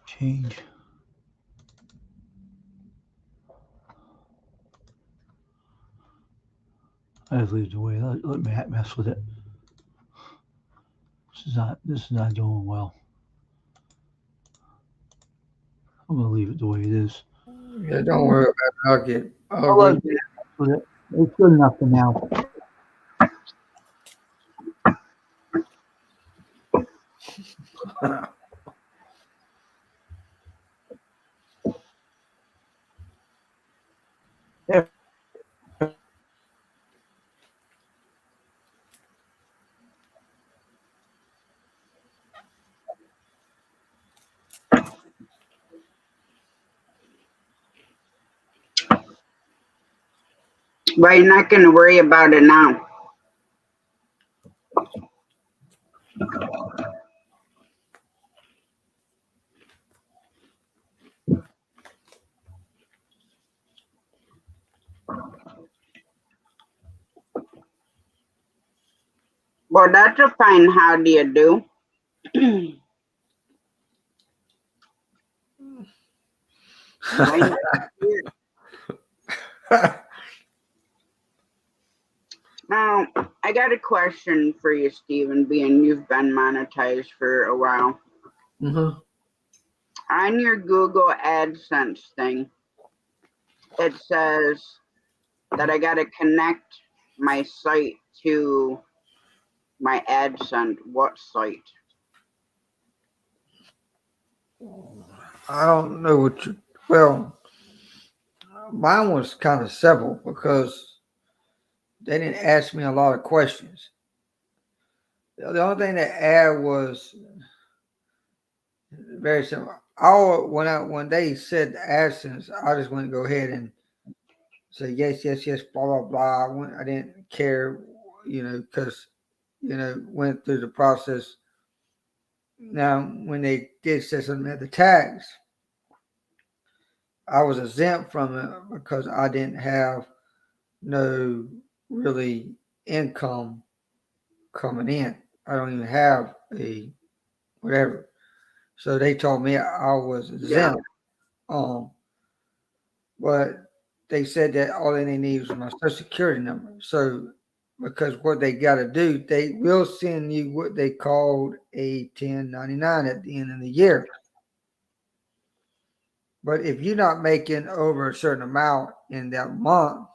Change. I just leave it the way. Let Matt mess with it. This is not doing well. I'm gonna leave it the way it is. Yeah, don't worry about it. I'll I'll let Matt mess with it. It's good enough for now. There. But you're not going to worry about it now. Well, that's a fine how do you do. Now, I got a question for you, Stephen, being you've been monetized for a while. Mm-hmm. On your Google AdSense thing, it says that I got to connect my site to my AdSense. What site? I don't know what you. Well, mine was kind of simple because they didn't ask me a lot of questions. The only thing they add was very simple. When they said AdSense, I just went to go ahead and say yes, blah blah blah. I didn't care, because went through the process. Now, when they did say something at the tax, I was exempt from it because I didn't have no really income coming in. I don't even have a whatever. So they told me I was exempt. But they said that all they need was my social security number. So because what they got to do, they will send you what they called a 1099 at the end of the year. But if you're not making over a certain amount in that month,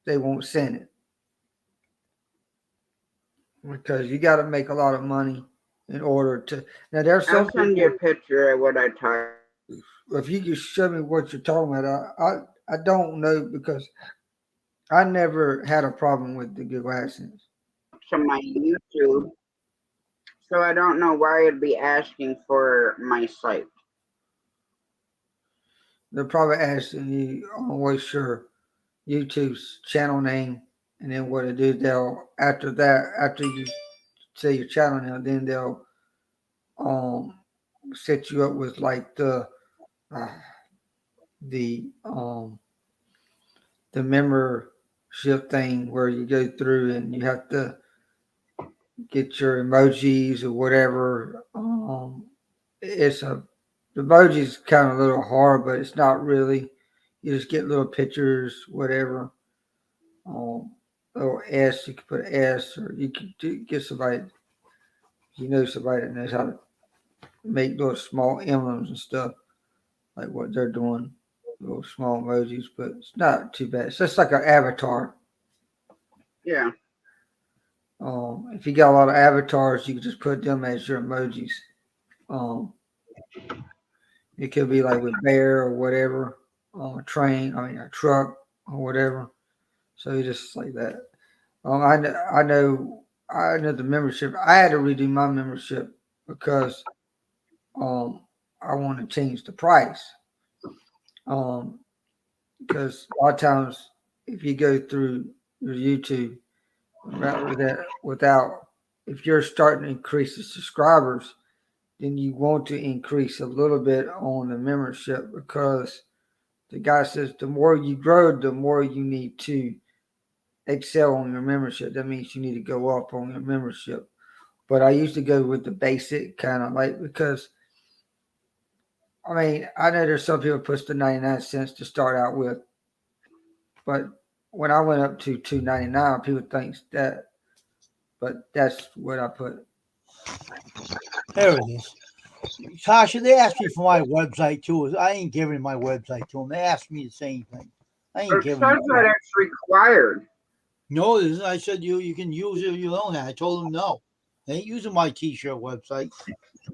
they won't send it. Because you got to make a lot of money in order to. Now, there's some. I'll send you a picture of what I talked. If you could show me what you're talking about, I don't know because I never had a problem with the Google AdSense. To my YouTube, so I don't know why it'd be asking for my site. They're probably asking you what's your YouTube's channel name, and then what it is, they'll after you say your channel name, then they'll set you up with like the membership thing where you go through and you have to get your emojis or whatever. The emojis kind of a little hard, but it's not really. You just get little pictures, whatever. Little S, you can put an S, or you can get somebody, somebody that knows how to make little small emblems and stuff, like what they're doing, little small emojis, but it's not too bad. It's just like an avatar. Yeah. If you got a lot of avatars, you can just put them as your emojis. It could be like with bear or whatever, a truck or whatever. So you just like that. I know the membership. I had to redo my membership because I want to change the price. Because a lot of times if you go through your YouTube without if you're starting to increase the subscribers, then you want to increase a little bit on the membership because the guy says the more you grow, the more you need to excel on your membership. That means you need to go up on your membership. But I used to go with the basic kind of like because I know there's some people push the 99 cents to start out with, but when I went up to $2.99, people think that, but that's what I put. There it is. Tasha, they asked me for my website too. I ain't giving my website to them. They asked me the same thing. I ain't It giving says that it's required. No, it isn't. I said you can use it if you don't have. I told them no. They ain't using my t-shirt website.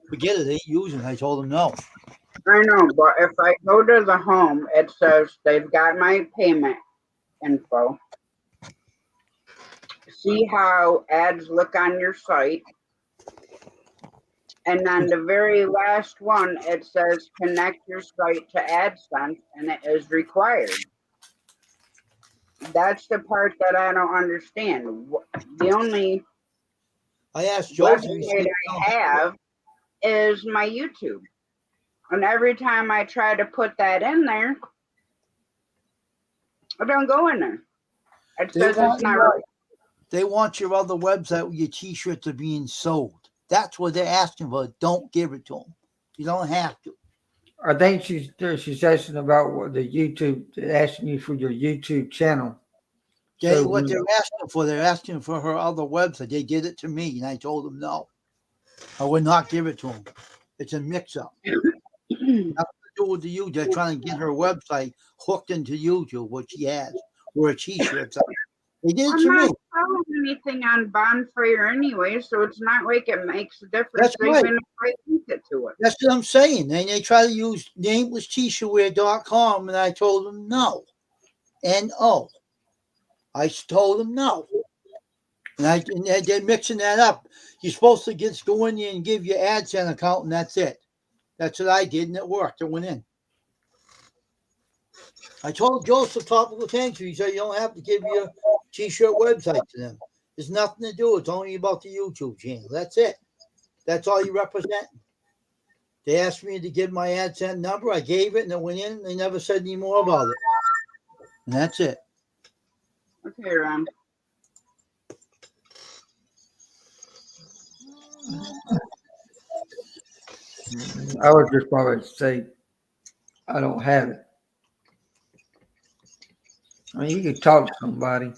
Forget it. They ain't using it. I told them no. I know, but if I go to the home, it says they've got my payment info. See how ads look on your site. And then the very last one, it says connect your site to AdSense, and it is required. That's the part that I don't understand. The only I asked Joe. website I have is my YouTube. And every time I try to put that in there, I don't go in there. It says it's not right. They want your other website where your t-shirts are being sold. That's what they're asking for. Don't give it to them. You don't have to. I think she's asking about what the YouTube, asking you for your YouTube channel. What they're asking for, they're asking for her other website. They did it to me, and I told them no. I would not give it to them. It's a mix-up. Nothing to do with the YouTube. They're trying to get her website hooked into YouTube, what she has, where her t-shirts are. They did it to me. I'm not selling anything on Bonfire anyway, so it's not like it makes a difference. That's right. Even if I link it to it. That's what I'm saying. And they try to use namelesst-shirtwear.com, and I told them no. N-O. I told them no. And they're mixing that up. You're supposed to go in there and give your AdSense account, and that's it. That's what I did, and it worked. It went in. I told Joseph Topical Tanks, he said you don't have to give your t-shirt website to them. There's nothing to do. It's only about the YouTube channel. That's it. That's all you represent. They asked me to give my AdSense number. I gave it, and it went in. And they never said any more about it. And that's it. Okay, Ron. I would just probably say I don't have it. I mean, you could talk to somebody.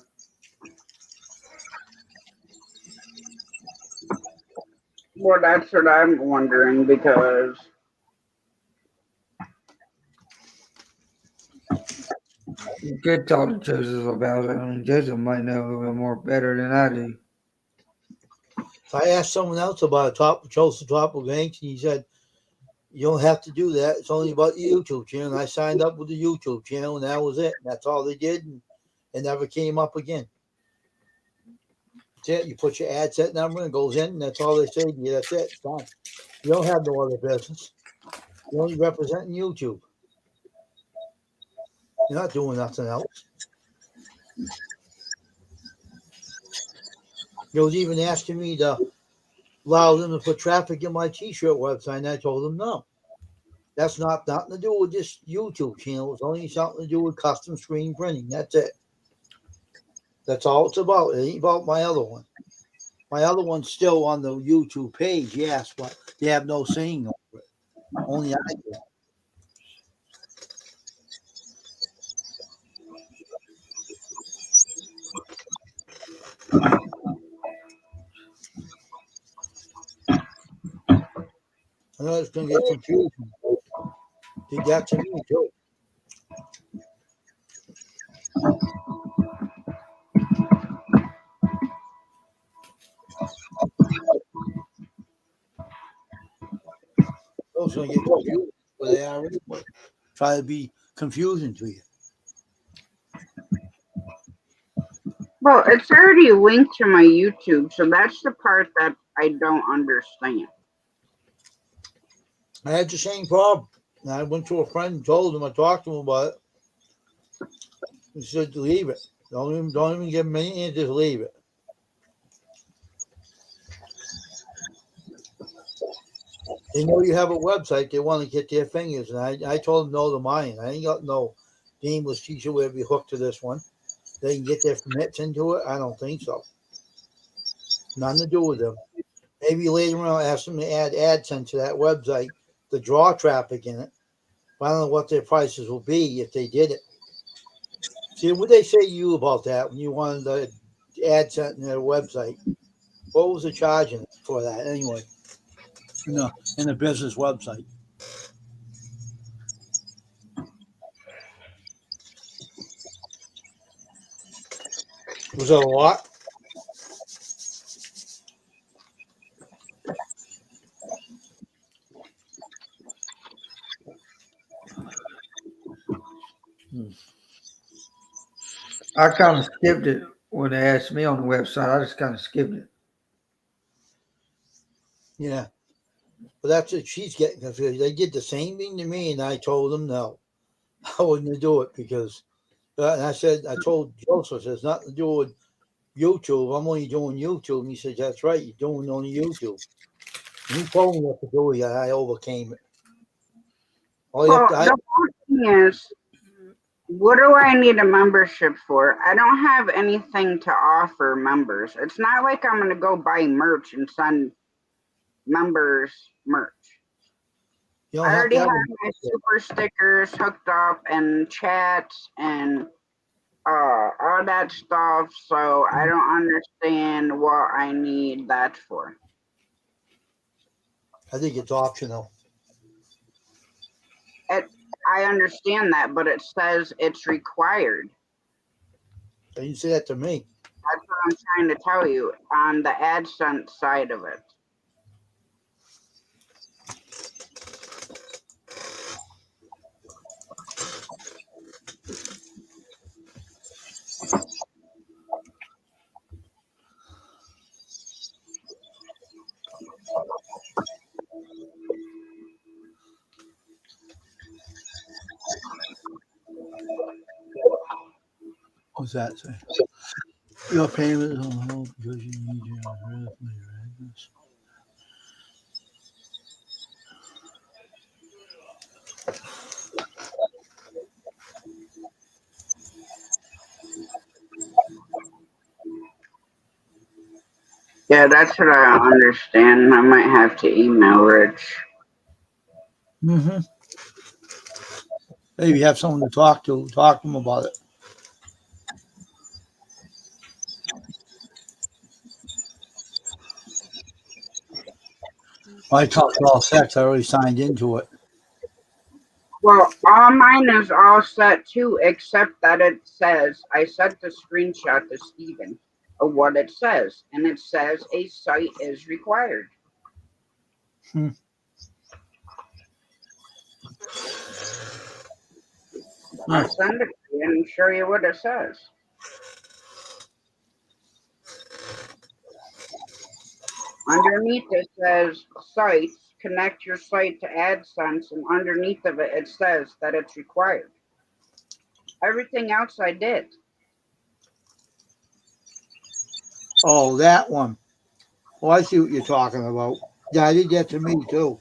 Well, that's what I'm wondering because You could talk to Joseph about it. I mean, Joseph might know a little bit more better than I do. If I asked someone else about Joseph Topical Tanks, and he said, you don't have to do that. It's only about the YouTube channel. And I signed up with the YouTube channel, and that was it. That's all they did. And It never came up again. That's it. You put your ad set number and it goes in, and that's all they say to you. That's it. It's done. You don't have no other business. You're only representing YouTube. You're not doing nothing else. He was even asking me to allow them to put traffic in my t-shirt website, and I told them no. That's not nothing to do with this YouTube channel. It's only something to do with custom screen printing. That's it. That's all it's about. It ain't about my other one. My other one's still on the YouTube page, yes, but they have no saying over it. Only I do. I know it's going to get confusing. Did that to me, too. It's going to get confusing. But they are anyway. Try to be confusing to you. Well, it's already linked to my YouTube, so that's the part that I don't understand. I had the same problem. And I went to a friend and told him, I talked to him about it. He said, leave it. Don't even give him anything, just leave it. They know you have a website. They want to get their fingers. And I told them no to mine. I ain't got no nameless teacher where be hooked to this one. They can get their commits into it. I don't think so. Nothing to do with them. Maybe later on I'll ask them to add AdSense to that website to draw traffic in it. But I don't know what their prices will be if they did it. See, what they say to you about that when you wanted the AdSense in their website? What was the charging for that anyway? In the business website. Was it a lot? I kind of skipped it when they asked me on the website. I just kind of skipped it. Yeah. But that's it. She's getting confused. They did the same thing to me, and I told them no. I wouldn't do it because, and I told Joseph, there's nothing to do with YouTube. I'm only doing YouTube. And he said, that's right. You're doing only YouTube. And he told me what to do. Yeah, I overcame it. Well, the whole thing is, what do I need a membership for? I don't have anything to offer members. It's not like I'm going to go buy merch and send members merch. I already have my super stickers hooked up and chats and all that stuff, so I don't understand what I need that for. I think it's optional. I understand that, but it says it's required. So you say that to me. That's what I'm trying to tell you on the AdSense side of it. What's that say? Your payment is on hold because you need your address. Yeah, that's what I understand. I might have to email Rich. Mm-hmm. Maybe have someone to talk to them about it. I talked to all six. I already signed into it. Well, all mine is all set too, except that it says, I sent the screenshot to Steven of what it says, and it says a site is required. I'll send it to you and show you what it says. Underneath it says sites, connect your site to AdSense, and underneath of it, it says that it's required. Everything else I did. Oh, that one. Oh, I see what you're talking about. Yeah, I did that to me too.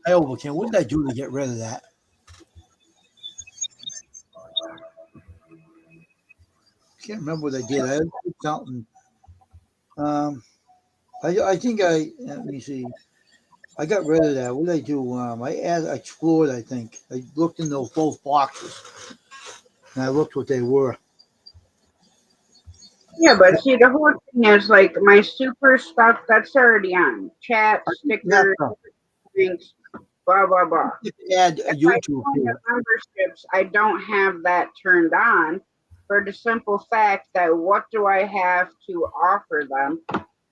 I overcame. What did I do to get rid of that? Can't remember what I did. I did something. I think let me see. I got rid of that. What did I do? I explored. I think I looked in those both boxes and I looked what they were. Yeah, but see, the whole thing is like my super stuff that's already on. Chat, stickers, links, blah, blah, blah. Add If I YouTube join to the it. memberships, I don't have that turned on for the simple fact that what do I have to offer them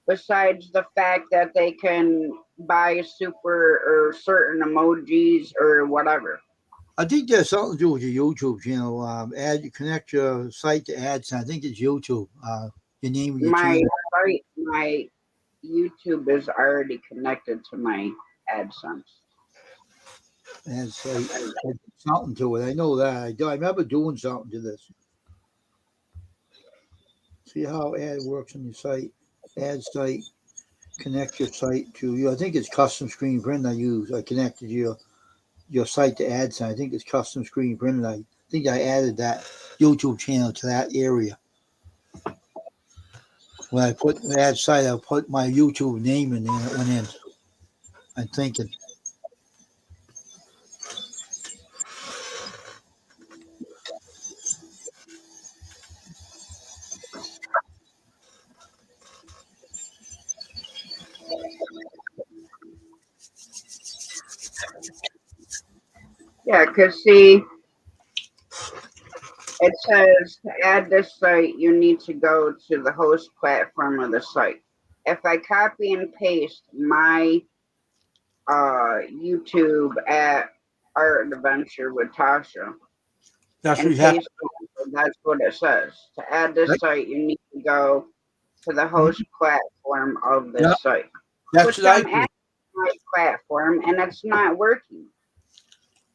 besides the fact that they can buy super or certain emojis or whatever. I think there's something to do with your YouTube channel. Connect your site to AdSense. I think it's YouTube. Your name of your My channel. site, my YouTube is already connected to my AdSense. And something to it. I know that. I remember doing something to this. See how ad works on your site. Ad site. Connect your site to you. I think it's custom screen print I use. I connected your site to AdSense. I think it's custom screen print. I think I added that YouTube channel to that area. When I put the ad site, I put my YouTube name in there and it went in. I'm thinking. Yeah, because see, it says to add this site, you need to go to the host platform of the site. If I copy and paste my YouTube at Art Adventure with Tasha That's what and you have. paste it, that's what it says. To add this Right. site, you need to go to the host platform of this Yeah. site. That's Which what I I'm do. at my platform and it's not working.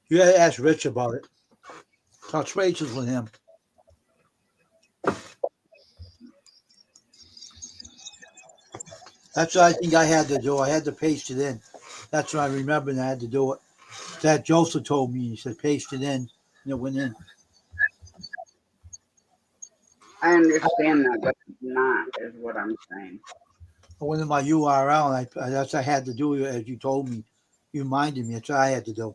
You got to ask Rich about it. Touch bases with him. That's what I think I had to do. I had to paste it in. That's what I remember, and I had to do it. That Joseph told me. He said paste it in, and it went in. I understand that, but it's not, is what I'm saying. I went in my URL, and that's what I had to do as you told me. You reminded me. That's what I had to do.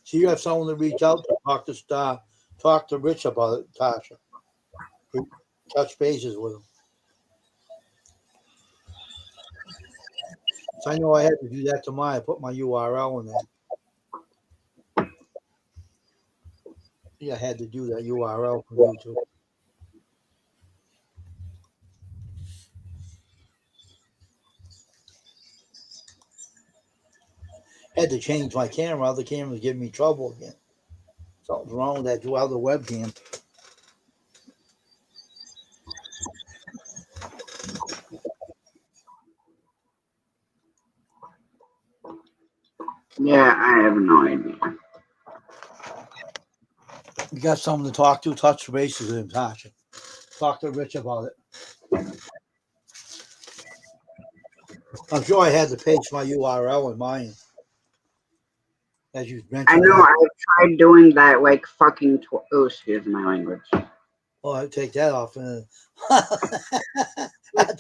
So you have someone to reach out to, talk to Rich about it, Tasha. Touch bases with him. So I know I had to do that to mine. I put my URL in there. Yeah, I had to do that URL from YouTube. Had to change my camera. Other camera's giving me trouble again. Something's wrong with that other webcam. Yeah, I have no idea. You got someone to talk to, touch bases with him, Tasha. Talk to Rich about it. I'm sure I had to paste my URL in mine. As you I mentioned. know I've tried doing that like fucking excuse my language. Oh, I take that off. That's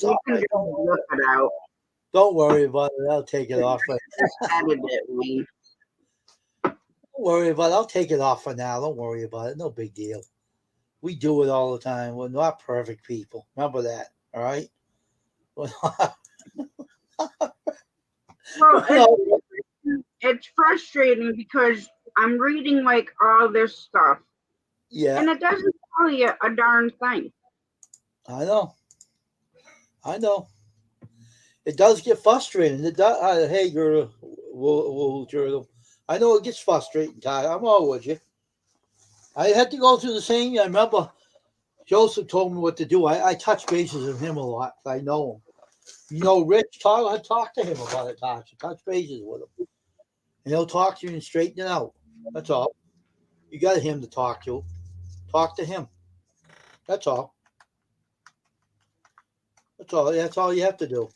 you can just look it out. Don't worry about it. I'll take it off. Don't Just edit it, Wayne. worry about it. I'll take it off for now. Don't worry about it. No big deal. We do it all the time. We're not perfect people. Remember that. All right. We're not- Well, it's frustrating because I'm reading like all this stuff yeah, and it doesn't tell you a darn thing. I know. I know. It does get frustrating. It does. Hey, girl, Gerald. I know it gets frustrating, Ty. I'm all with you. I had to go through the same. I remember Joseph told me what to do. I touch bases with him a lot. I know him. You know, Rich, I talk to him about it, touch bases with him. And he'll talk to you and straighten it out. That's all. You got him to talk to. Talk to him. That's all. That's all. That's all you have to do.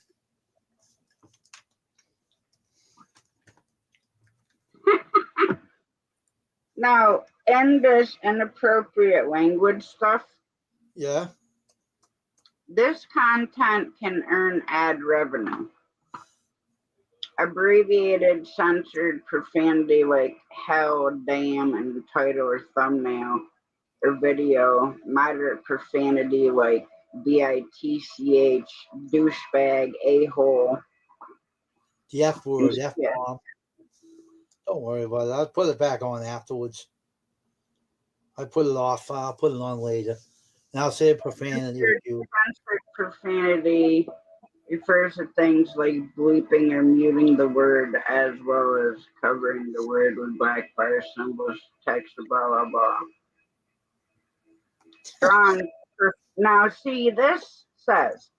Now, in this inappropriate language stuff, Yeah. this content can earn ad revenue. Abbreviated, censored profanity like hell, damn, in the title or thumbnail or video. Moderate profanity like bitch, douchebag, a-hole. The F word, F Yeah. bomb. Don't worry about it. I'll put it back on afterwards. I put it off. I'll put it on later. And I'll say profanity with you. Censored profanity refers to things like bleeping or muting the word, as well as covering the word with black fire symbols, text, blah blah blah. Strong. Now, see, this says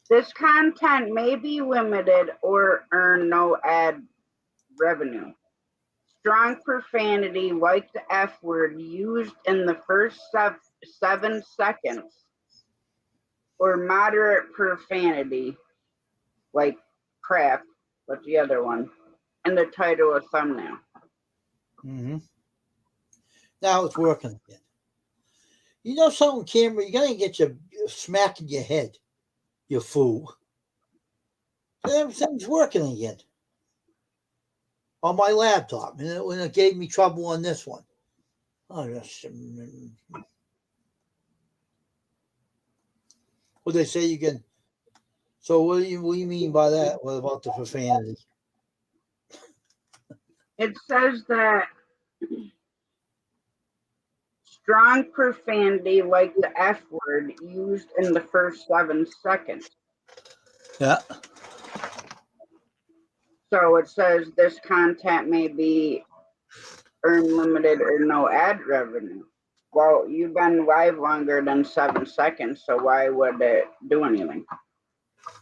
this content may be limited or earn no ad revenue. Strong profanity, like the F word, used in the first 7 seconds, or moderate profanity, like crap, what's the other one, in the title or thumbnail. Mm-hmm. Now it's working again. You know something, Cameron? You're going to get your smack in your head, you fool. So everything's working again on my laptop. And when it gave me trouble on this one. Oh, yes. What they say you can. So what do you mean by that? What about the profanity? It says that strong profanity, like the F word, used in the first 7 seconds. Yeah. So it says this content may be earn limited or no ad revenue. Well, you've been live longer than 7 seconds, so why would it do anything?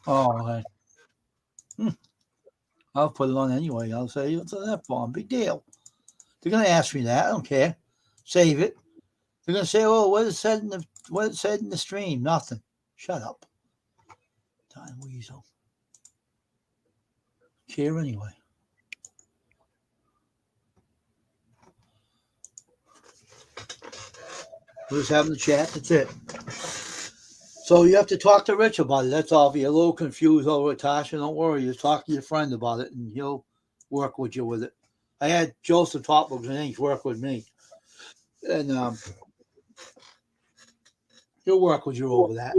Oh, okay. I'll put it on anyway. I'll say it's an F bomb. Big deal. They're going to ask me that. I don't care. Save it. They're going to say, "Oh, what it said in the stream? Nothing." Shut up. Time weasel. Care anyway. We're just having a chat. That's it. So you have to talk to Rich about it. That's all. If you're a little confused over it, Tasha, don't worry. Just talk to your friend about it, and he'll work with you with it. I had Joseph Topbooks and he's work with me, and he'll work with you over that.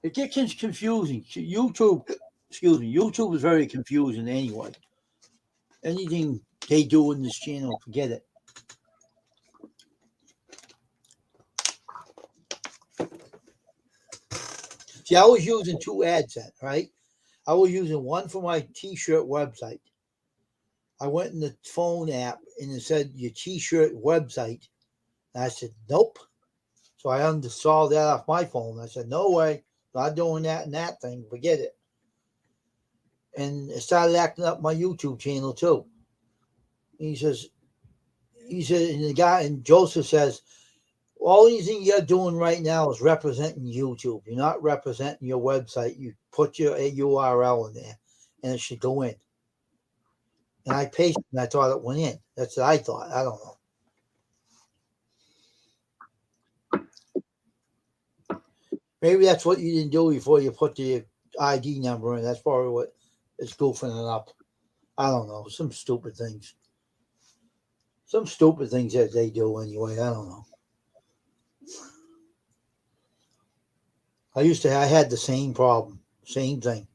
It gets confusing. YouTube is very confusing anyway. Anything they do in this channel, forget it. See, I was using 2 ad sets, right? I was using one for my t-shirt website. I went in the phone app and it said your t-shirt website. And I said, nope. So I uninstalled that off my phone. I said, no way. Not doing that and that thing. Forget it. And it started acting up my YouTube channel too. He said, and the guy, and Joseph says, all these things you're doing right now is representing YouTube. You're not representing your website. You put your URL in there and it should go in. And I pasted and I thought it went in. That's what I thought. I don't know. If Maybe that's what you didn't do before you put the ID number in. That's probably what is goofing it up. I don't know. Some stupid things. Some stupid things that they do anyway. I don't know. I had the same problem, same thing.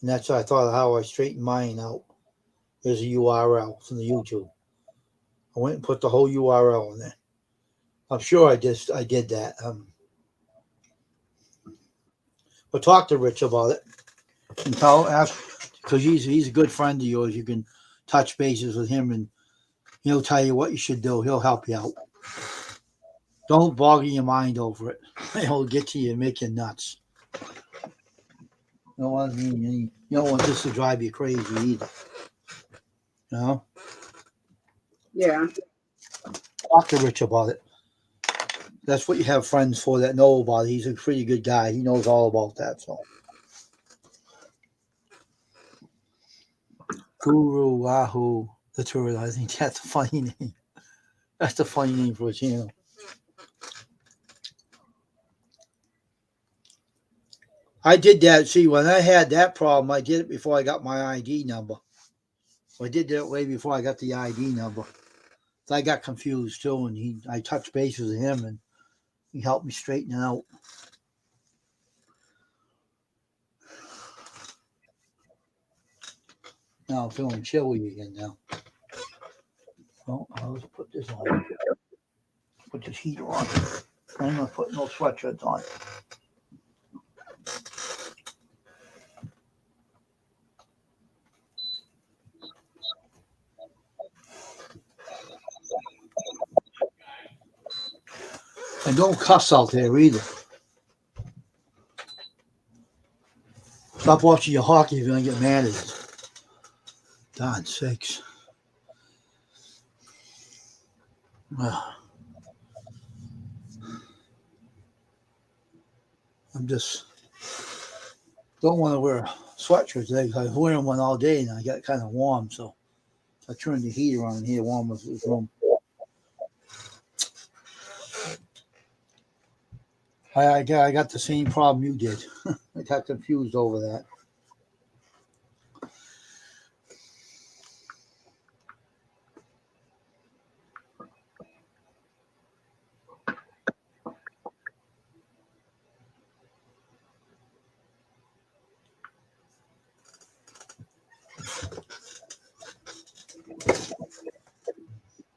And that's what I thought of how I straightened mine out. There's a URL from the YouTube. I went and put the whole URL in there. I'm sure I did that. But talk to Rich about it and ask, because he's a good friend of yours. You can touch bases with him and he'll tell you what you should do. He'll help you out. Don't boggle your mind over it. It'll get to you and make you nuts. You don't want this to drive you crazy either. You know? Yeah. Talk to Rich about it. That's what you have friends for that know about it. He's a pretty good guy. He knows all about that. So, Guru Wahoo the Tour. I think that's a funny name. That's a funny name for a channel. I did that. See, when I had that problem, I did it before I got my ID number. I did that way before I got the ID number. So I got confused too, and I touched bases with him, and he helped me straighten it out. Now I'm feeling chilly again now. Well, let's put this on. Put this heater on. I'm not putting no sweatshirts on. And don't cuss out there either. Stop watching your hockey if you're going to get mad at it. God's sakes. I'm just don't want to wear sweatshirts today. I was wearing one all day and I got kind of warm, so I turned the heater on here, warm with this room. I got the same problem you did. I got confused over that.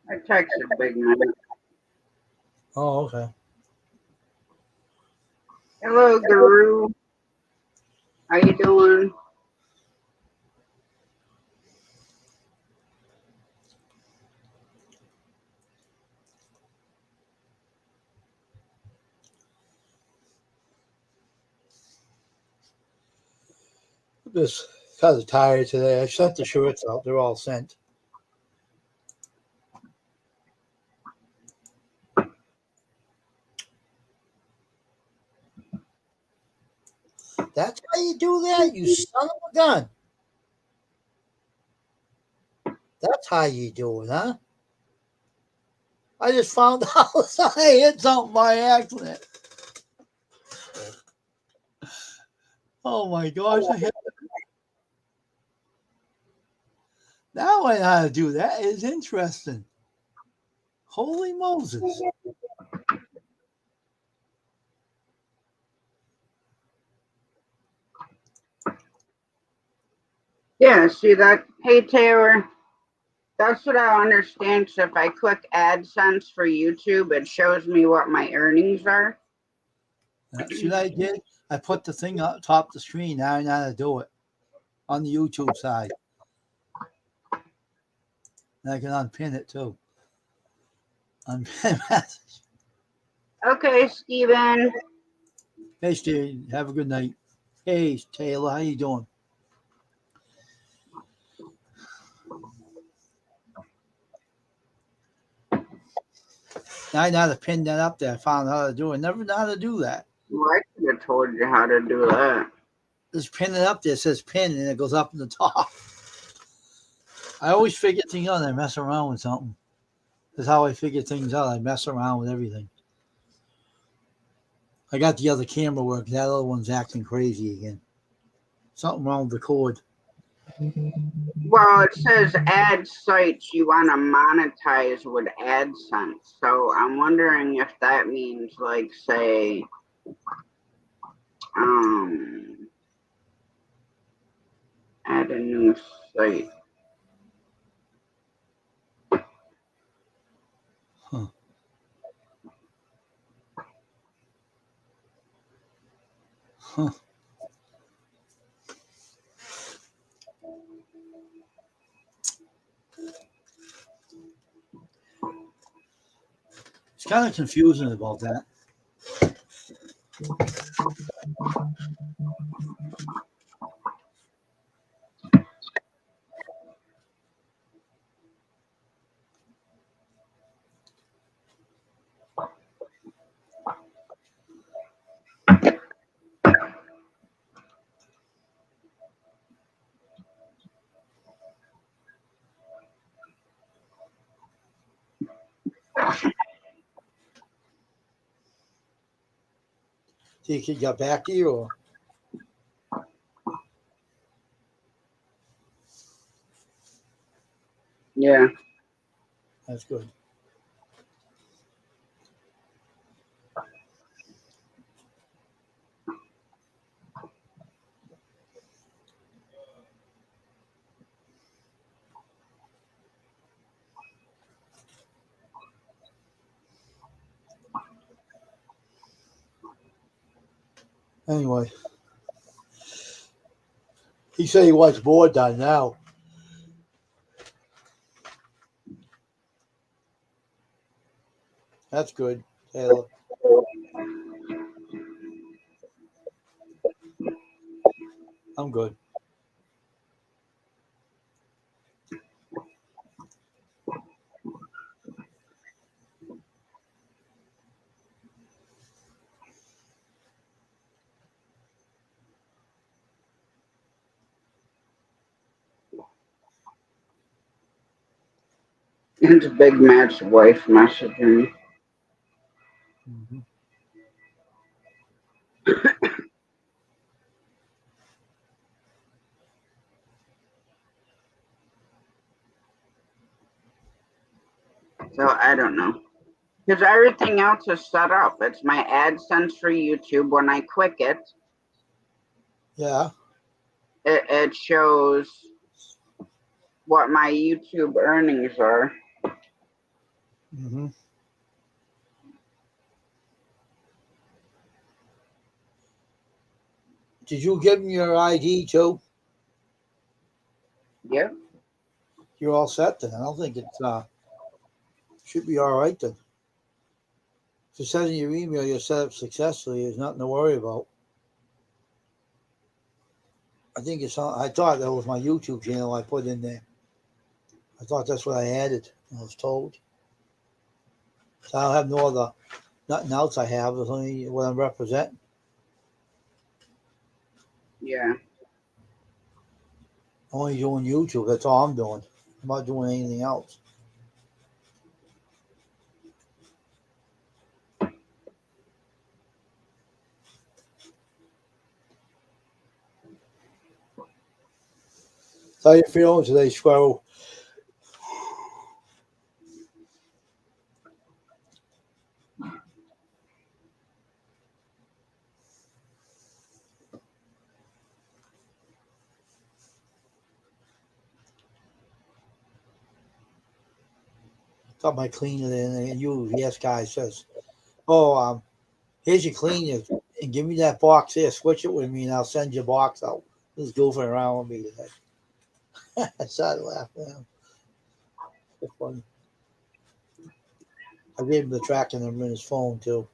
I texted Big Mike. Oh, okay. Hello, Guru. How you doing? I'm just kind of tired today. I sent the shirts out. They're all sent. That's how you do that, you son of a gun. That's how you do it, huh? I just found out I hit something by accident. Oh my gosh. Now I know how to do that. It's interesting. Holy Moses. Yeah, see that? Hey, Taylor. That's what I understand. So if I click AdSense for YouTube, it shows me what my earnings are. See what I did? I put the thing up top of the screen. Now I know how to do it on the YouTube side. And I can unpin it too. Unpin message. Okay, Steven. Hey, Steve. Have a good night. Hey, Taylor. How you doing? Now I know how to pin that up there. I found out how to do it. Never know how to do that. Well, I could have told you how to do that. Just pin it up there. It says pin, and it goes up in the top. I always figure things out. I mess around with something. That's how I figure things out. I mess around with everything. I got the other camera working. That other one's acting crazy again. Something wrong with the cord. Well, it says add sites you want to monetize with AdSense. So I'm wondering if that means, like, say, add a new site. Huh. Huh. It's kind of confusing about that. Think it got back to you, or Yeah. that's good. Anyway, he said he wants more done now. That's good, Taylor. I'm good. It's Big Matt's wife messaging. Mm-hmm. So I don't know. Because everything else is set up. It's my AdSense for YouTube. When I click it, Yeah. it shows what my YouTube earnings are. Mm-hmm. Did you give him your ID too? Yep. You're all set then. I don't think it's should be all right then. If you send in your email, you're set up successfully. There's nothing to worry about. I think it's on. I thought that was my YouTube channel I put in there. I thought that's what I added. I was told. So I don't have no other, nothing else I have. It's only what I'm representing. Yeah. I'm only doing YouTube. That's all I'm doing. I'm not doing anything else. How you feeling today, Squirrel? Thought my cleaner and you, yes, guy says, "Oh, here's your cleaner, and give me that box here. Switch it with me, and I'll send your box out." He's goofing around with me today. I started laughing. It's funny. I gave him the tracking number in his phone too.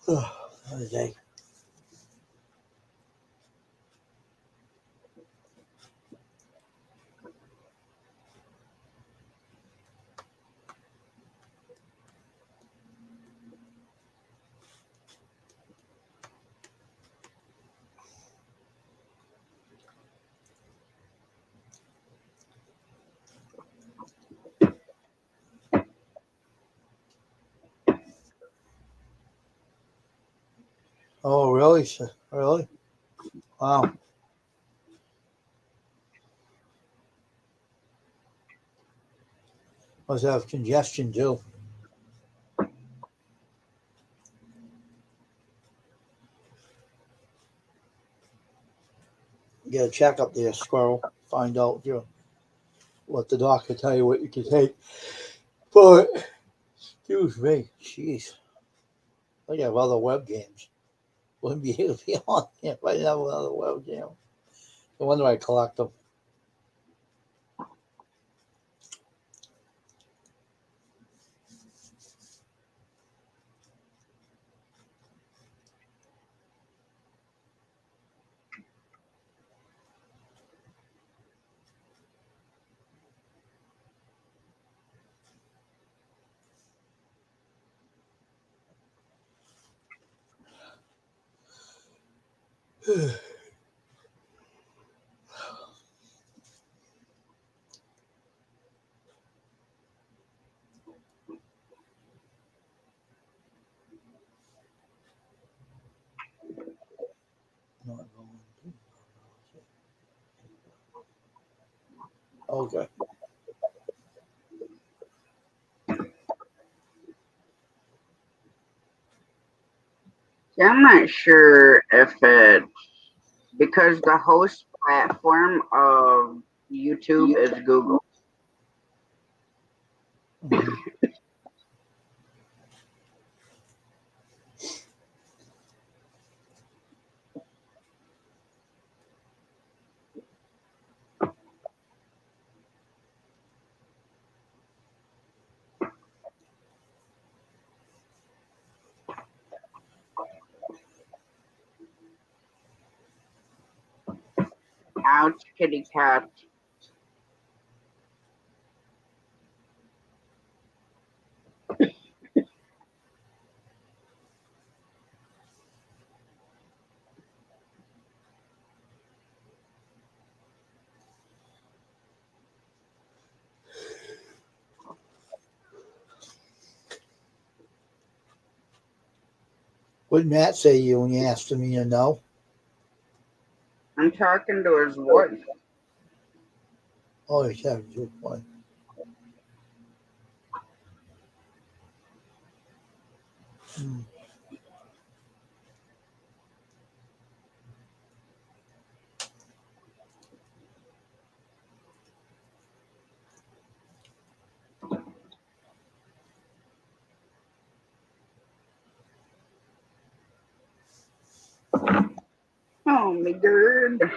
Another day. Oh, really? Really? Wow. Must have congestion too. Get a checkup there, squirrel. Find out what the doctor tell you what you can take. But excuse me, jeez. I have other web games. Wouldn't be able to be on here if I didn't have another web game. No wonder I collect them. Not going to. Okay. Yeah, I'm not sure if it because the host platform of YouTube is Google. Mhm. Ouch, kitty cat. What did Matt say to you when you asked him, you know? I'm talking to his wife. Oh, he's having a good point. Hmm. Oh my god.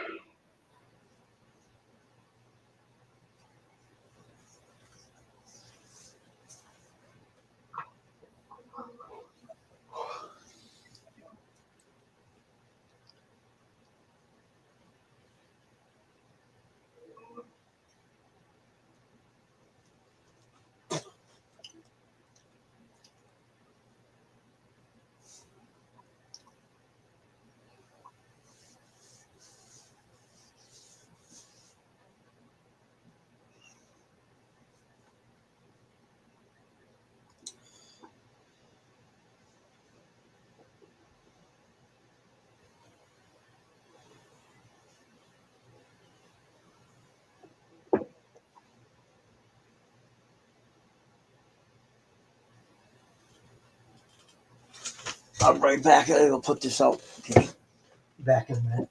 I'm right back. I gotta put this out. Okay. Back in a minute.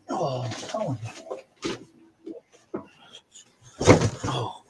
Oh, I'm telling you. Oh.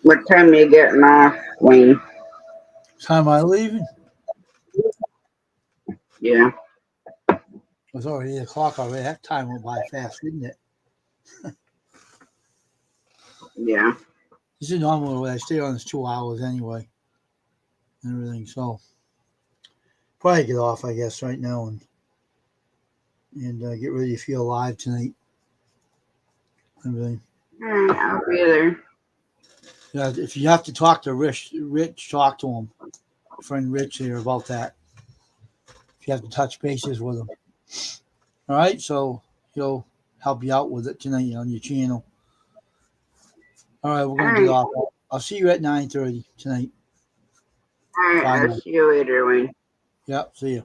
What time you getting off, Wayne? Time I leaving? Yeah. It was already 8 o'clock already. That time went by fast, didn't it? Yeah. This is normal way. I stay on this 2 hours anyway. And everything. So probably get off, I guess, right now and get ready to feel alive tonight. Everything. All right, I'll be there. Yeah, if you have to talk to Rich, talk to him. Friend Rich here about that. If you have to touch bases with him. All right, so he'll help you out with it tonight on your channel. All right, we're gonna get off. I'll see you at 9:30 tonight. All right, Bye I'll now. see you later, Wayne. Yep, see you.